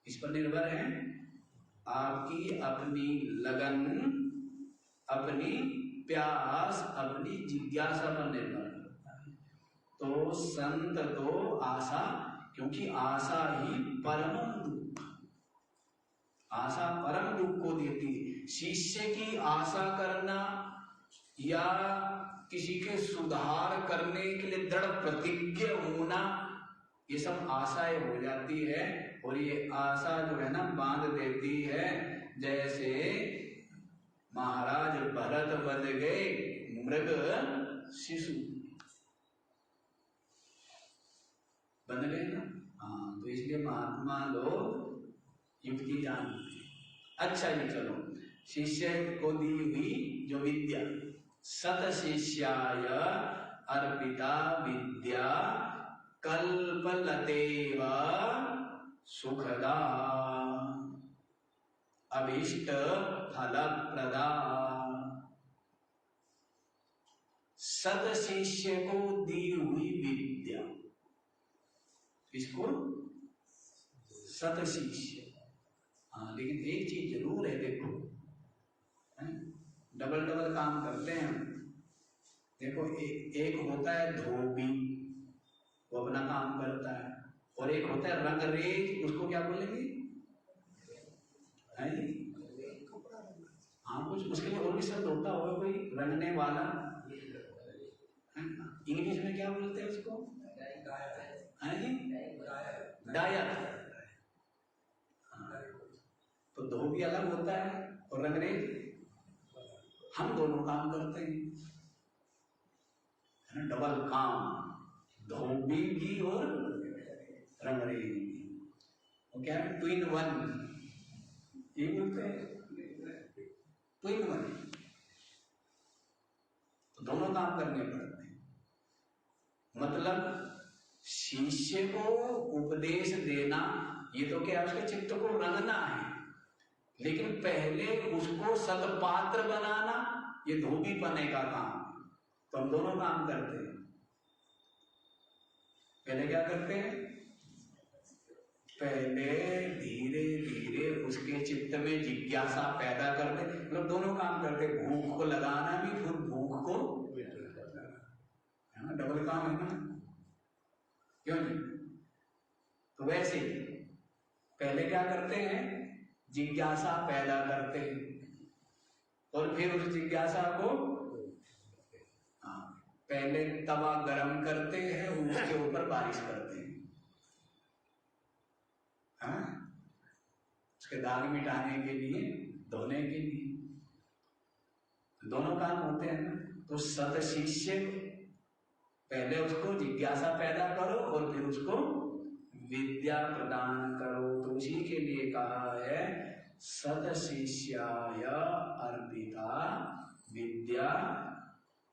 A: इस पर निर्भर है आपकी अपनी लगन, अपनी प्यास, अपनी जिज्ञासा पर निर्भर करता है। तो संत तो आशा, क्योंकि आशा ही परम दुख, आशा परम दुख को देती है। शिष्य की आशा करना या किसी के सुधार करने के लिए दृढ़ प्रतिज्ञ होना, ये सब आशाएं हो जाती है। और ये आशा जो है ना बांध देती है। जैसे महाराज भरत बन गए मृग शिशु, बन गए ना। हाँ तो इसलिए महात्मा लोग युक्ति जानते हैं। अच्छा ये चलो, शिष्य को दी हुई जो विद्या, सत शिष्याय अर्पिता विद्या कल्पलतेव सुखदा अभीष्ट फलप्रदा। सत शिष्य को दी हुई विद्या, इसको सत शिष्य। हाँ लेकिन एक चीज जरूर है, देखो डबल डबल काम करते हैं हम। देखो एक होता है धोबी, वो अपना काम करता है, और एक होता है रंगरेज, उसको क्या बोलेंगे? हाँ कुछ उसके लिए और भी शब्द होता होगा, कोई रंगने वाला, इंग्लिश में क्या बोलते हैं उसको? डायर। तो धोबी अलग होता है और रंगरेज, हम दोनों काम करते हैं, है ना? डबल काम, धोबी भी और रंगरेज भी। वो क्या है? ट्विन वन, ये बोलते हैं ट्विन वन। तो दोनों काम करने पड़ते हैं। मतलब शिष्य को उपदेश देना, ये तो क्या उसके चित्त को रंगना है, लेकिन पहले उसको सदपात्र बनाना, ये धोबी पने का काम है। तो हम दोनों काम करते हैं। पहले क्या करते हैं? पहले धीरे धीरे उसके चित्त में जिज्ञासा पैदा करते, मतलब दोनों काम करते, भूख को लगाना भी, फिर भूख को, है ना, डबल काम है ना, क्यों नहीं? तो वैसे पहले क्या करते हैं, जिज्ञासा पैदा करते हैं और फिर उस जिज्ञासा को पहले तवा गरम करते हैं, उसके ऊपर बारिश करते हैं, हाँ, उसके दाग मिटाने के लिए, धोने के लिए, दोनों काम होते हैं ना। तो सत शिष्य, पहले उसको जिज्ञासा पैदा करो और फिर उसको विद्या प्रदान करो। तो उसी के लिए कहा है सत शिष्याय अर्पिता विद्या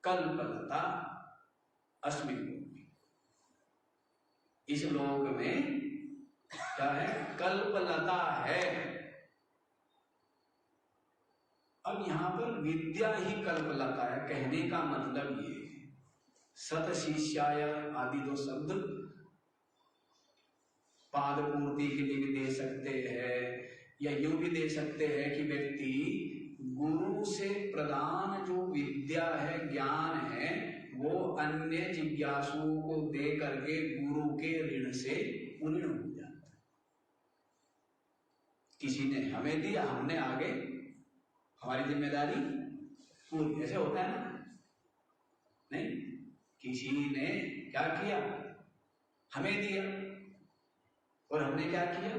A: कल्पलता अस्मिन् लोके। इस लोक में क्या है, कल्पलता है। अब यहां पर विद्या ही कल्पलता है, कहने का मतलब ये है। सत शिष्याय आदि दो शब्द पाद पूर्ति के लिए भी दे सकते हैं, या यूं भी दे सकते हैं कि व्यक्ति गुरु से प्रदान जो विद्या है, ज्ञान है, वो अन्य जिज्ञासुओं को दे करके गुरु के ऋण से ऋण हो जाता है। किसी ने हमें दिया, हमने आगे हमारी जिम्मेदारी पूरी, ऐसे होता है ना? नहीं, किसी ने क्या किया, हमें दिया और हमने क्या किया,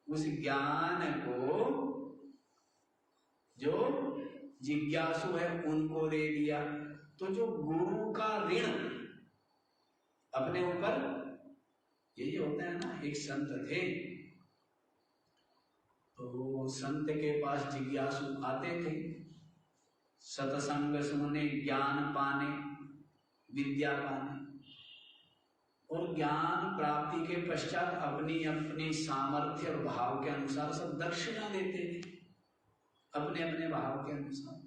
A: उस ज्ञान को जो जिज्ञासु है उनको दे दिया। तो जो गुरु का ऋण अपने ऊपर, यही होता है ना। एक संत थे, तो संत के पास जिज्ञासु आते थे, सत्संग सुनने, ज्ञान पाने, विद्या पाने, और ज्ञान प्राप्ति के पश्चात अपनी अपनी सामर्थ्य और भाव के अनुसार सब दक्षिणा देते थे, अपने अपने भाव के अनुसार।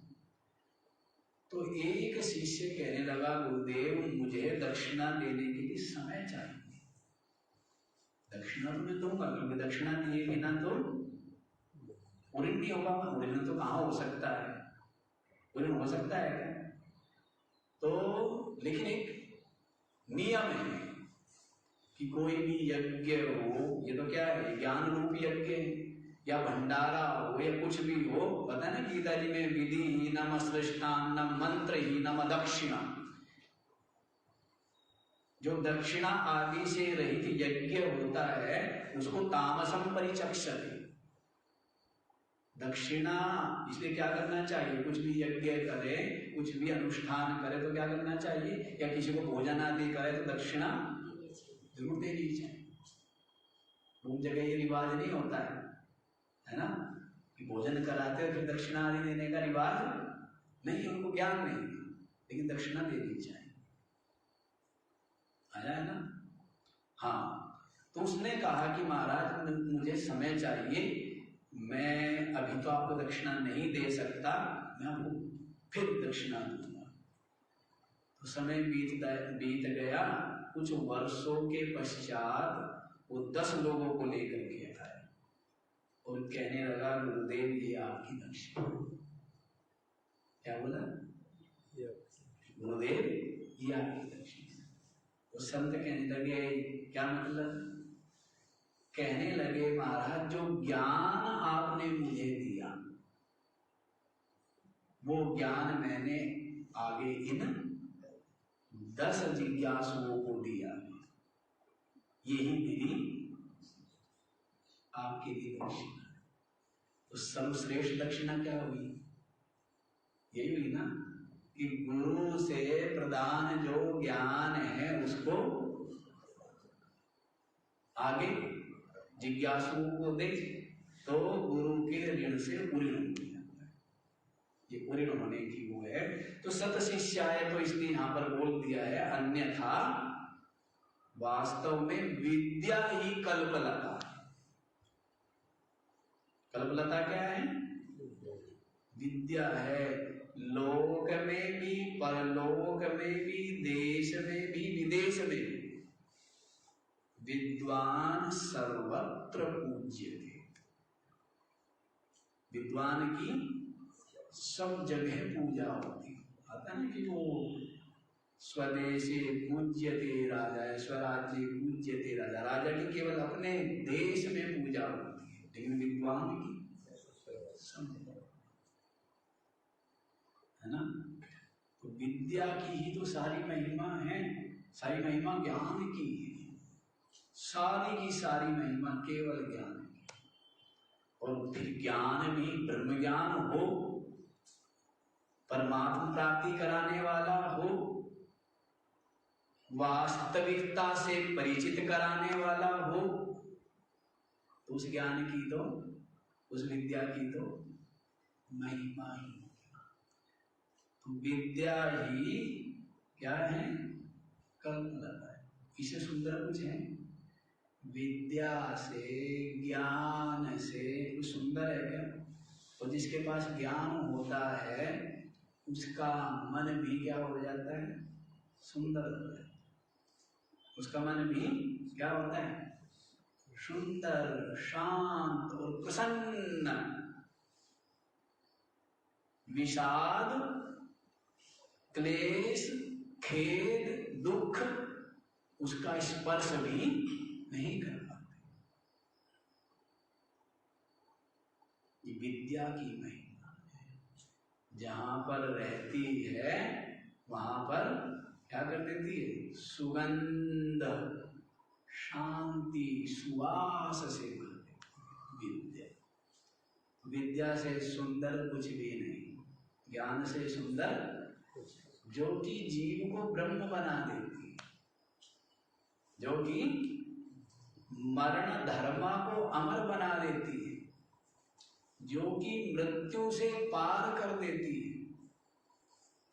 A: तो एक शिष्य कहने लगा, गुरुदेव मुझे दक्षिणा देने के लिए समय चाहिए। दक्षिणा तो मैं दूंगा, क्योंकि दक्षिणा दिए बिना तो ऋण नहीं होगा। ऋण तो कहाँ हो सकता है, ऋण हो सकता है क्या? तो लेकिन एक नियम है कि कोई भी यज्ञ हो, ये तो क्या है, ज्ञान रूपी यज्ञ है, या भंडारा हो या कुछ भी हो, पता है ना गीता जी में, विधि ही नम सृष्टान्नम मंत्र ही नम दक्षिणा। जो दक्षिणा आदि से रहित यज्ञ होता है उसको तामसम परिचक्षते। दक्षिणा इसलिए क्या करना चाहिए, कुछ भी यज्ञ करे, कुछ भी अनुष्ठान करे तो क्या करना चाहिए, या किसी को भोजन आदि करे तो दक्षिणा जरूर देनी चाहिए। उन जगह ये रिवाज नहीं होता है ना, कि भोजन कराते हो फिर दक्षिणा आदि देने का रिवाज नहीं, उनको ज्ञान नहीं, लेकिन दक्षिणा देनी चाहिए। आया है ना? हाँ, तो उसने कहा कि महाराज मुझे समय चाहिए, मैं अभी तो आपको दक्षिणा नहीं दे सकता, मैं आपको फिर दक्षिणा दूंगा। तो समय बीत गया, कुछ वर्षों के पश्चात वो 10 लोगों को लेकर के आया और कहने लगा, गुरुदेव ये आपकी दक्षिणा। क्या बोला? गुरुदेव ये आपकी दक्षिणा। वो संत कहने लगे, क्या मतलब? कहने लगे, महाराज जो ज्ञान आपने मुझे दिया वो ज्ञान मैंने आगे इन 10 जिज्ञासुओं को दिया, यही मेरी आपके लिए दक्षिणा। तो सर्वश्रेष्ठ दक्षिणा क्या हुई? यही हुई ना कि गुरु से प्रदान जो ज्ञान है उसको आगे जिज्ञासुओं को दे, तो गुरु के ऋण से ऋण हो जाता है। ये ऋण होने की वो है। तो सत शिष्याय तो इसलिए यहां पर बोल दिया है, अन्यथा वास्तव में विद्या ही कल्पलता है। कल्पलता क्या है? विद्या है। लोक में भी, परलोक में भी, देश में भी, विदेश में भी विद्वान सर्वत्र पूज्यते। विद्वान की सब जगह पूजा होती है। आता है ना कि वो स्वदेशे पूज्यते राजा, स्वराज्ये पूज्यते राजा। राजा की केवल अपने देश में पूजा होती है, लेकिन विद्वान की सब है ना। तो विद्या की ही तो सारी महिमा है, सारी महिमा ज्ञान की है, सारी की सारी महिमा केवल ज्ञान की। और फिर ज्ञान भी ब्रह्म ज्ञान हो, परमात्मा प्राप्ति कराने वाला हो, वास्तविकता से परिचित कराने वाला हो, तो उस ज्ञान की तो, उस विद्या की तो महिमा ही। तो विद्या ही क्या है? कल्पलता है। इससे सुंदर कुछ है? विद्या से, ज्ञान से कुछ सुंदर है क्या? और जिसके पास ज्ञान होता है उसका मन भी क्या हो जाता है? सुंदर हो जाता है। उसका मन भी क्या होता है? सुंदर, शांत और प्रसन्न। विषाद, क्लेश, खेद, दुख उसका स्पर्श भी नहीं कर पाते। ये विद्या की महिमा है। जहां पर रहती है वहां पर क्या कर देती है? सुगंध, शांति, सुवास से भर देती विद्या। विद्या से सुंदर कुछ भी नहीं, ज्ञान से सुंदर जो कि जीव को ब्रह्म बना देती है, जो कि मरण धर्मा को अमर बना देती है, जो कि मृत्यु से पार कर देती है।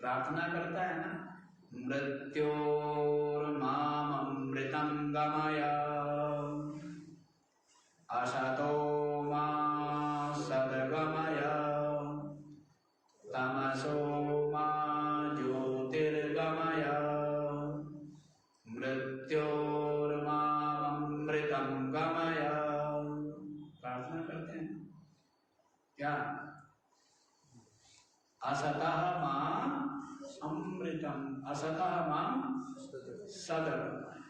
A: प्रार्थना करता है ना, मृत्योर्माम अमृतं गमय असतो मा सद्गमय तमसो मा ज्योतिर्गमय मृत्योर्माम अमृतं गमय। प्रार्थना करते हैं क्या? असतः मां अमृतम, असतः मां सद्गमय।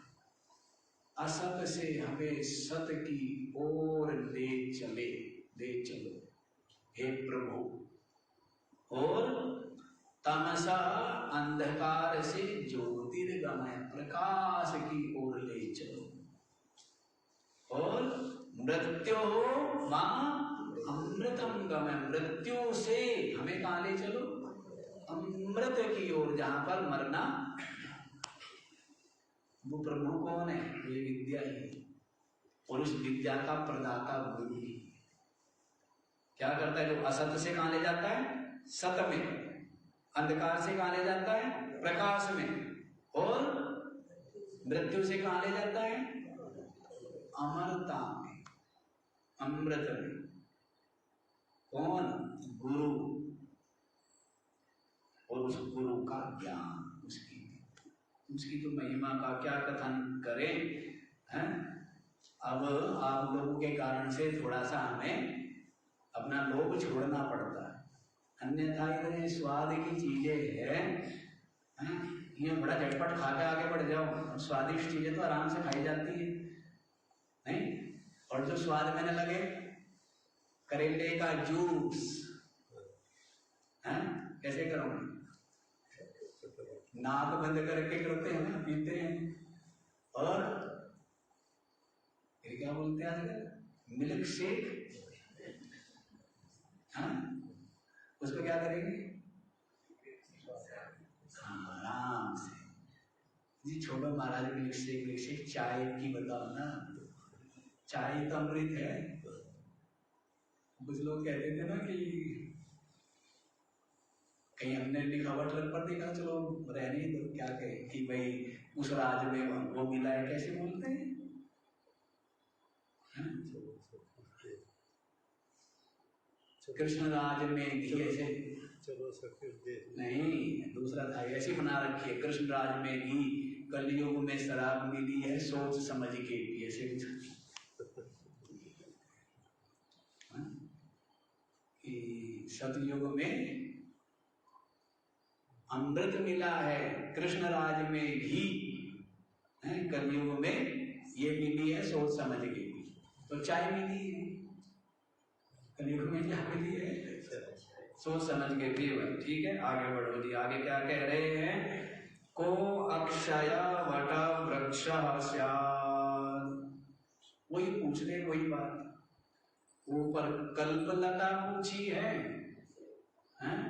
A: असत से हमें सत की ओर ले चलो हे प्रभु। और तमसा अंधकार से ज्योतिर्गमय, प्रकाश की ओर ले चलो। और मृत्यु मां अमृतम गमय, मृत्यु से हमें कहां ले चलो? अमृत की ओर, जहां पर मरना। वो प्रभु कौन है? ये विद्या ही। और उस विद्या का प्रदाता गुरु ही। क्या करता है? जो असत से कहां ले जाता है? सत में। अंधकार से कहां ले जाता है? प्रकाश में। और मृत्यु से कहां ले जाता है? अमरता में, अमृत में। कौन? गुरु। और उस गुरु का ज्ञान, उसकी तो महिमा का क्या कथन करें, हैं? अब आप लोगों के कारण से थोड़ा सा हमें अपना लोभ छोड़ना पड़ता है, अन्यथा इतने स्वाद की चीजें हैं, ये बड़ा झटपट खा के आगे बढ़ जाओ। स्वादिष्ट चीजें तो आराम से खाई जाती है, नहीं? और जो स्वाद में न लगे, करेले का जूस, हैं? कैसे करोगे? नाक बंद करके करते हैं ना, पीते हैं। और ये क्या बोलते हैं आजकल? मिल्क शेक, हाँ? उसको क्या करेंगे? आराम से जी छोड़ो महाराज, मिल्क शेक चाय की बताओ ना। चाय तो अमृत है। कुछ लोग कहते थे ना कि कहीं हमने लिखावट पर देखा, चलो रहने दो, क्या कहे कि भाई उस राज में वो मिला है, कैसे बोलते हैं? कृष्ण राज में घी, ऐसे
B: चलो सके
A: नहीं, दूसरा था ऐसी बना रखी है, कृष्ण राज में घी, कलयुग में शराब मिली है, सोच समझ के भी ऐसे कि सतयुग में अमृत मिला है, कृष्ण राज में घी है, कलयुग में ये मिली है सोच समझ के भी। तो चाय मिली है, कलयुग में क्या मिली है, सोच समझ के भी। ठीक है, आगे बढ़ो जी। आगे क्या कह रहे हैं, को अक्षय वट वृक्ष स्यात्। वही पूछ रहे, वही बात ऊपर कल्पलता पूछी है, हैं?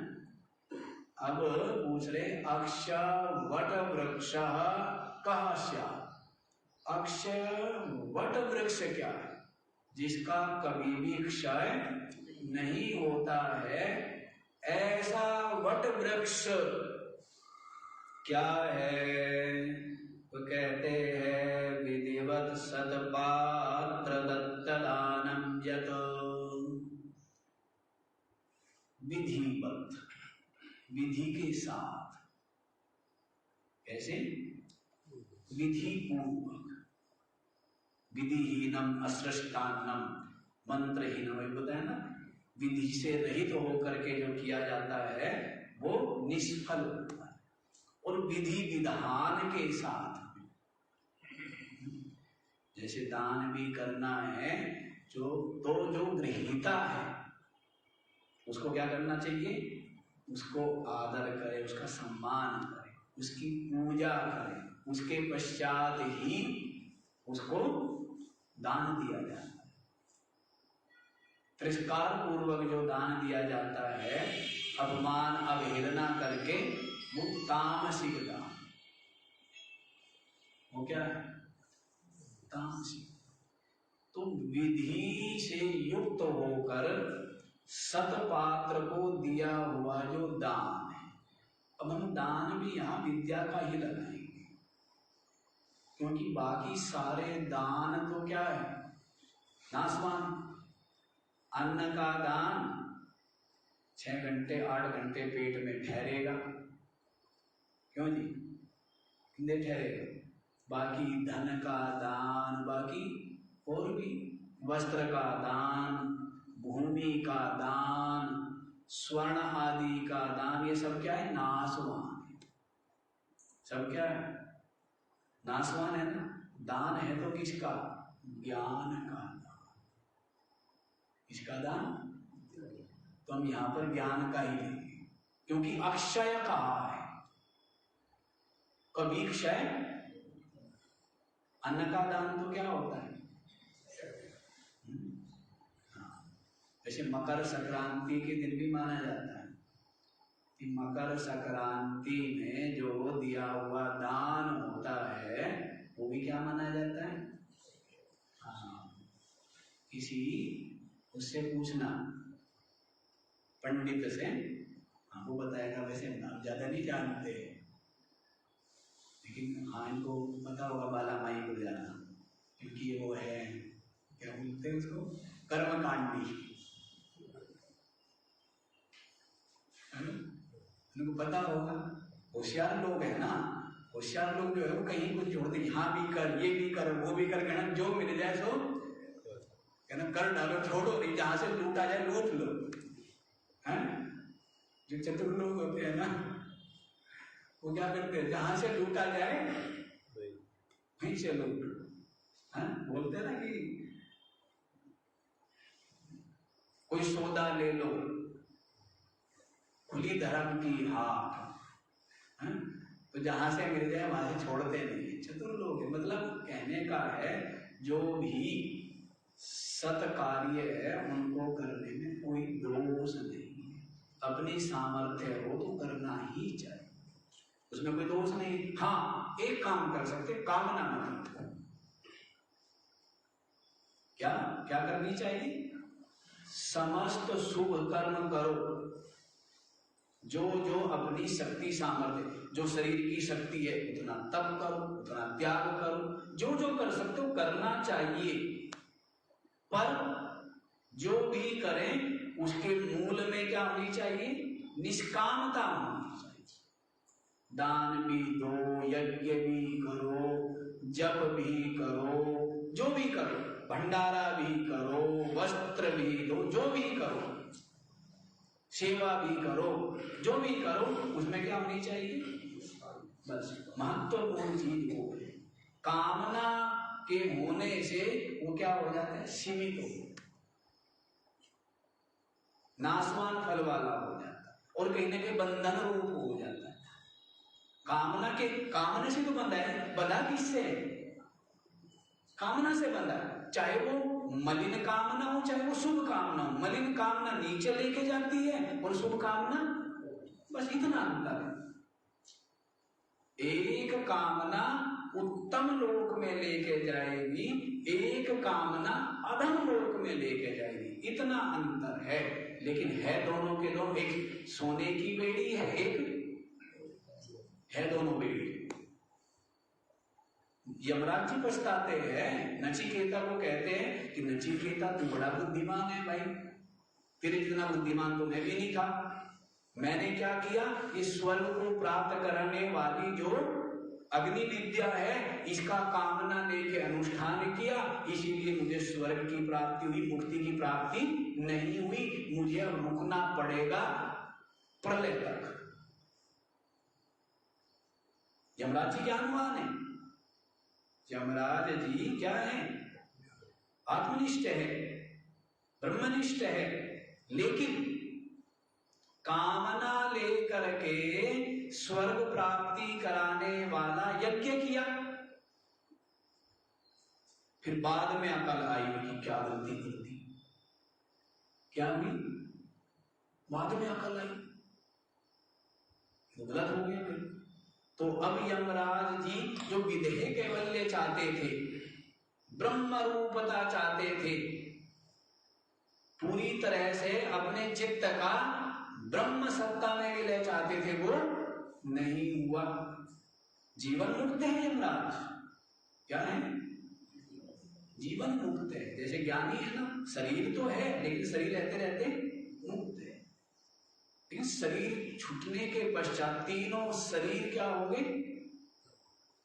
A: अब पूछ रहे अक्षय वट वृक्ष कहाँ स्यात्। अक्षय वट वृक्ष क्या है, जिसका कभी भी क्षय नहीं होता है, ऐसा वट वृक्ष क्या है। तो कहते हैं विधिवत सत्पात्र दत्तदानम यत। विधिवत, विधि के साथ, कैसे, विधि पूर्वक, विधिहीनम असृष्टान्नम, मंत्रहीनम, बताया ना, विधि से रहित होकर के जो किया जाता है वो निष्फल होता है, और विधि विधान के साथ, जैसे दान भी करना है जो गृहीता है उसको क्या करना चाहिए, उसको आदर करे, उसका सम्मान करे, उसकी पूजा करे, उसके पश्चात ही उसको दान दिया जाता है। तिरस्कार पूर्वक जो दान दिया जाता है, अपमान अवहेलना करके, वो तामसिक दान, वो क्या है, तामसिक। तो विधि से युक्त होकर सतपात्र को दिया हुआ जो दान है, अब हम दान भी यहाँ विद्या का ही लगाएंगे, क्योंकि बाकी सारे दान तो क्या है, नाशवान। अन्न का दान 6 घंटे 8 घंटे पेट में ठहरेगा, क्यों जी, कितने ठहरेगा। बाकी धन का दान, बाकी और भी, वस्त्र का दान, भूमि का दान, स्वर्ण आदि का दान, ये सब क्या है, नाशवान है। सब क्या है, नाशवान है ना। दान है तो किसका, ज्ञान का दान। किसका दान, तो हम यहां पर ज्ञान का ही लेंगे, क्योंकि अक्षय कहा है, कभी क्षय। अन्न का दान तो क्या होता है, जैसे मकर संक्रांति के दिन भी माना जाता है कि मकर संक्रांति में जो दिया हुआ दान होता है वो भी क्या माना जाता है। हाँ, किसी उससे पूछना, पंडित से, हाँ वो बताएगा, वैसे हम ज्यादा नहीं जानते, लेकिन हाँ इनको पता होगा, बाला माई को जाना, क्योंकि वो है, क्या बोलते हैं उसको, कर्मकांडी, उनको पता होगा। होशियार लोग है ना, होशियार लोग जो है वो कहीं कुछ जोड़ते, यहाँ भी कर, ये भी कर, वो भी कर, कहना जो मिल जाए सो कहना कर डालो, छोड़ो नहीं, जहां से लूटा जाए लूट लो, हैं। जो चतुर लोग होते हैं ना वो क्या करते हैं, जहां से लूटा जाए वहीं से लूट लो, हैं। बोलते हैं ना कि कोई सौदा ले लो, खुली धर्म की हाथ, तो जहां से मिल जाए वहां से छोड़ते नहीं। चतुर लोग है, मतलब कहने का है जो भी सत कार्य है उनको करने में कोई दोष नहीं है, अपनी सामर्थ्य हो तो करना ही चाहिए, उसमें कोई दोष नहीं। हाँ एक काम कर सकते, कामना मत करो। क्या क्या करनी चाहिए, समस्त शुभ कर्म करो, जो जो अपनी शक्ति सामर्थ्य, जो शरीर की शक्ति है उतना तप करो, उतना त्याग करो, जो जो कर सकते हो करना चाहिए, पर जो भी करें उसके मूल में क्या होनी चाहिए? निष्कामता होनी चाहिए। दान भी दो, यज्ञ भी करो, जप भी करो, जो भी करो, भंडारा भी करो, वस्त्र भी दो, जो भी करो, सेवा भी करो, जो भी करो, उसमें क्या होनी चाहिए? बस महत्वपूर्ण चीज वो है। कामना के होने से वो क्या हो जाता है? सीमित हो, नाशवान फल वाला हो जाता है और कहीं ना कहीं बंधन रूप हो जाता है। कामना से तो बंधा है, बंधा किससे है? कामना से बंधा है। चाहे वो मलिन कामना हो, चाहे वो शुभ कामना हो। मलिन कामना नीचे लेके जाती है और शुभ कामना, बस इतना अंतर है। एक कामना उत्तम लोक में लेके जाएगी, एक कामना अधम लोक में लेके जाएगी, इतना अंतर है। लेकिन है दोनों के दोनों एक सोने की बेड़ी है, एक है दोनों बेड़ी। यमराज जी पछताते हैं, नचिकेता को कहते हैं कि नचिकेता तू बड़ा बुद्धिमान है भाई, तेरे जितना बुद्धिमान तो मैं भी नहीं था। मैंने क्या किया? इस स्वर्ग को प्राप्त करने वाली जो अग्नि विद्या है, इसका कामना लेके अनुष्ठान किया, इसीलिए मुझे स्वर्ग की प्राप्ति हुई, मुक्ति की प्राप्ति नहीं हुई। मुझे अब रुकना पड़ेगा प्रलय तक। यमराज जी ज्ञानवान है, यमराज जी क्या है? आत्मनिष्ठ है, ब्रह्मनिष्ठ है, लेकिन कामना लेकर के स्वर्ग प्राप्ति कराने वाला यज्ञ किया। फिर बाद में अकल आई कि क्या गलती कर दी, क्या हुई? बाद में अकल आई, तो गलत हो गया फिर। तो अब यमराज जी जो विदेह कैवल्य चाहते थे, ब्रह्म रूपता चाहते थे, पूरी तरह से अपने चित्त का ब्रह्म सत्ता में विलय चाहते थे, वो नहीं हुआ। जीवन मुक्त है यमराज, क्या है? जीवन मुक्त है। जैसे ज्ञानी है ना, शरीर तो है लेकिन शरीर रहते रहते मुक्त है। लेकिन शरीर छूटने के पश्चात तीनों शरीर क्या हो गए?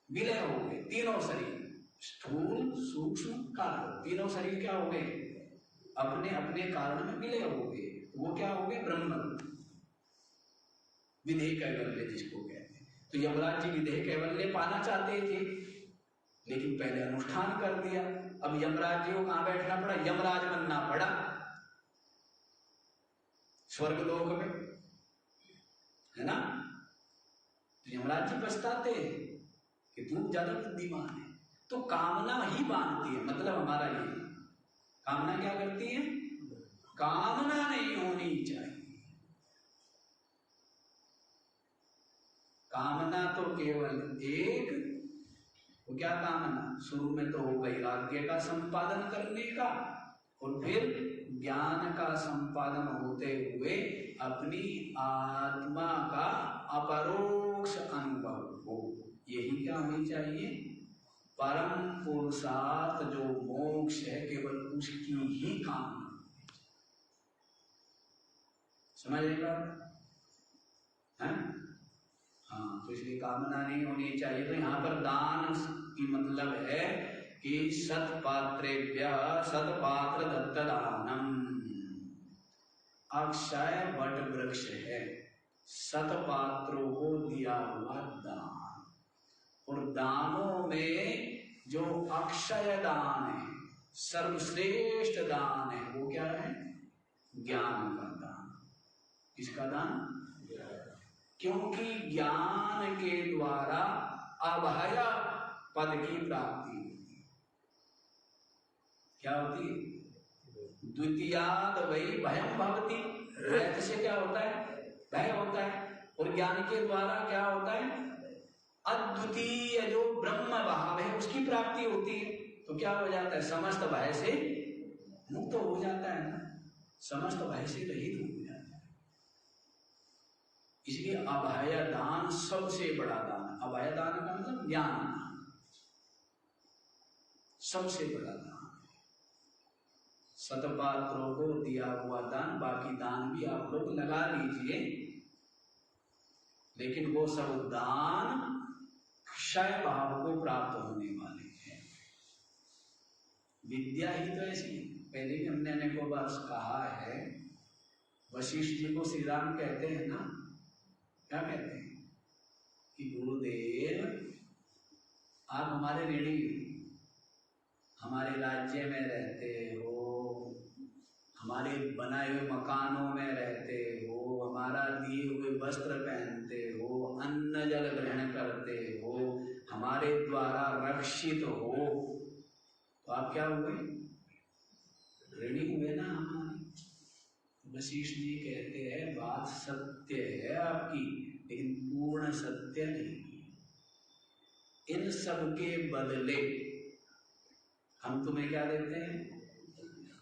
A: विलय हो गए। तीनों शरीर, स्थूल सूक्ष्म कारण, तीनों शरीर क्या हो गए? अपने अपने कारण में विलय हो गए। वो क्या हो गए? ब्रह्म, विदेह कैवल्य जिसको कहते हैं। तो यमराज जी विदेह कैवल्य पाना चाहते थे, लेकिन पहले अनुष्ठान कर दिया। अब यमराज जी को कहां बैठना पड़ा? यमराज बनना पड़ा स्वर्गलोक में, है ना। तो यमराज जी पछताते कि तू ज्यादा बुद्धिमान है। तो कामना ही बांधती है, मतलब हमारा ये कामना क्या करती है? कामना नहीं होनी चाहिए। कामना तो केवल एक, वो क्या कामना? शुरू में तो हो गई राज्य का संपादन करने का, और फिर ज्ञान का संपादन होते हुए अपनी आत्मा का अपरोक्ष अनुभव हो। यही क्या होनी चाहिए? परम पुरुषार्थ जो मोक्ष है, केवल उसकी ही कामना। समझेगा? हाँ, तो इसलिए कामना नहीं होनी चाहिए। तो यहाँ पर दान की मतलब है कि सत्पात्रेभ्य सत्पात्र दत्तदानम। अक्षय वट वृक्ष है, सतपात्रों को दिया हुआ दान। और दानों में जो अक्षय दान है, सर्वश्रेष्ठ दान है, वो क्या है? ज्ञान का दान। किसका दान? क्योंकि ज्ञान के द्वारा अभय पद की प्राप्ति होती है। क्या होती है? द्वितीयाद वही भयम भवति। भय से क्या होता है? भय होता है। और ज्ञान के द्वारा क्या होता है? अद्वितीय जो ब्रह्म भाव है उसकी प्राप्ति होती है। तो क्या हो जाता है? समस्त भय से मुक्त हो जाता है ना, समस्त भय से रहित हो जाता है। इसलिए अभय दान सबसे बड़ा दान। अभय दान का मतलब ज्ञान दान, सबसे बड़ा दान, सतपात्रों को दिया हुआ दान, बाकी दान भी आप लोग लगा लीजिए, लेकिन वो सब दान क्षय भाव को प्राप्त होने वाले हैं। विद्या ही तो ऐसी है। पहले भी हमने अनेकों बार कहा है, वशिष्ठ जी को श्री राम कहते हैं ना, क्या कहते हैं कि गुरुदेव आप हमारे ऋणी, हमारे राज्य में रहते हो, हमारे बनाए हुए मकानों में रहते हो, हमारा दिए हुए वस्त्र पहनते हो, अन्न जल ग्रहण करते हो, हमारे द्वारा रक्षित हो, तो आप क्या हुए? ऋणी हुए ना हमारे। वशिष्ठ जी कहते हैं बात सत्य है आपकी, लेकिन पूर्ण सत्य नहीं। इन सब के बदले हम तुम्हें क्या देते हैं?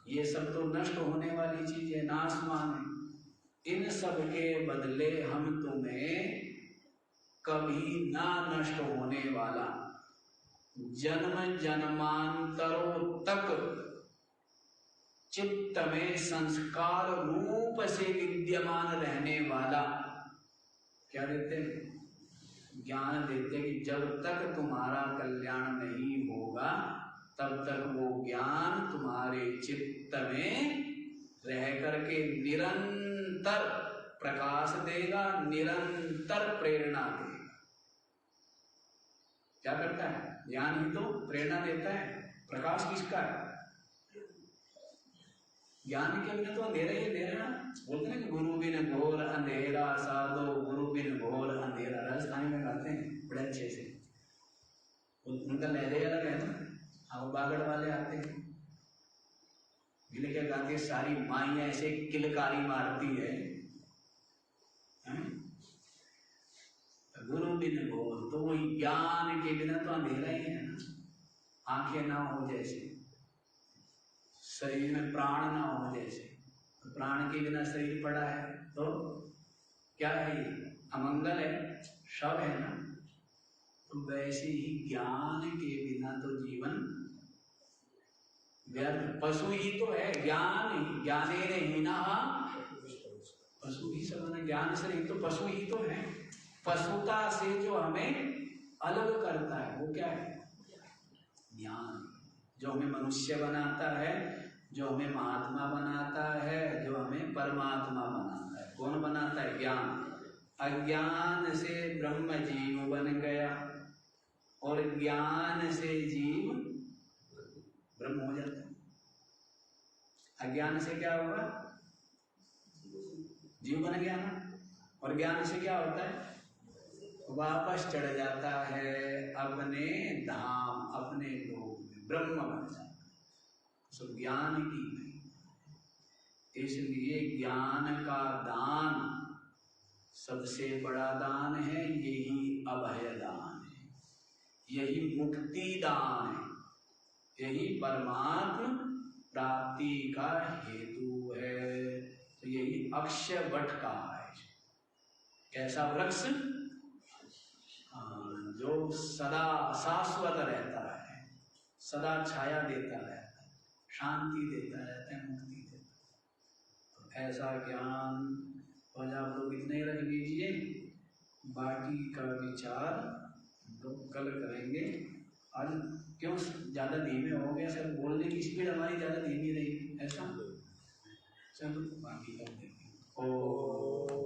A: ये सब तो नष्ट होने वाली चीज है, नाशवान है। इन सब के बदले हम तुम्हें कभी ना नष्ट होने वाला, जन्म जन्मांतरों तक चित्त में संस्कार रूप से विद्यमान रहने वाला क्या देते हैं? ज्ञान देते कि जब तक तुम्हारा कल्याण नहीं होगा तब तक वो ज्ञान तुम्हारे चित्त में रह करके निरंतर प्रकाश देगा, निरंतर प्रेरणा देगा। क्या करता है? ज्ञान ही तो प्रेरणा देता है। प्रकाश किसका है? ज्ञान के बिना तो अंधेरा ही अंधेरा। बोलते हैं कि गुरु बिन घोर अंधेरा साधो, गुरु बिन घोर अंधेरा। राजस्थानी में गाते हैं बड़े अच्छे से, उनका लहरे अलग है ना। अब बागड़ वाले आते हैं, गिले क्या गाते हैं, सारी माइयां ऐसे किलकारी मारती है, गुरु बिन घोर, तो वो ज्ञान के बिना तो अंधेरा ही है ना। आंखें ना हो जैसे, शरीर में प्राण ना हो जैसे, तो प्राण के बिना शरीर पड़ा है तो क्या है? ये अमंगल है, शव है ना। तो वैसे ही ज्ञान के बिना तो जीवन व्यर्थ। पशु ही तो है, ज्ञान ही, ज्ञानेन हीनः पशु ही सब है। ज्ञान से नहीं तो पशु ही तो है। पशुता से जो हमें अलग करता है वो क्या है? ज्ञान। जो हमें मनुष्य बनाता है, जो हमें महात्मा बनाता है, जो हमें परमात्मा बनाता है, कौन बनाता है? ज्ञान। अज्ञान से ब्रह्म जीव बन गया और ज्ञान से जीव ब्रह्म हो जाता है। अज्ञान से क्या होगा? जीव बन गया ना। और ज्ञान से क्या होता है? वापस चढ़ जाता है अपने धाम, अपने लोक में, ब्रह्म बन जाता है। सब ज्ञान की नहीं। इसलिए ज्ञान का दान सबसे बड़ा दान है, यही अभय दान है, यही मुक्ति दान है, यही परमात्म प्राप्ति का हेतु है। तो यही अक्षय वट का है। कैसा वृक्ष? जो सदा शाश्वत रहता है, सदा छाया देता रहता है, शांति देता रहता है, मुक्ति देता है। तो ऐसा ज्ञान हो जाए। आप लोग इतने ही रख लीजिए, बाकी का विचार लोग कल करेंगे। आज क्यों ज़्यादा धीमे हो गया सर? बोलने की स्पीड हमारी ज़्यादा धीमी रही, ऐसा। चलो बाकी कर देंगे। ओ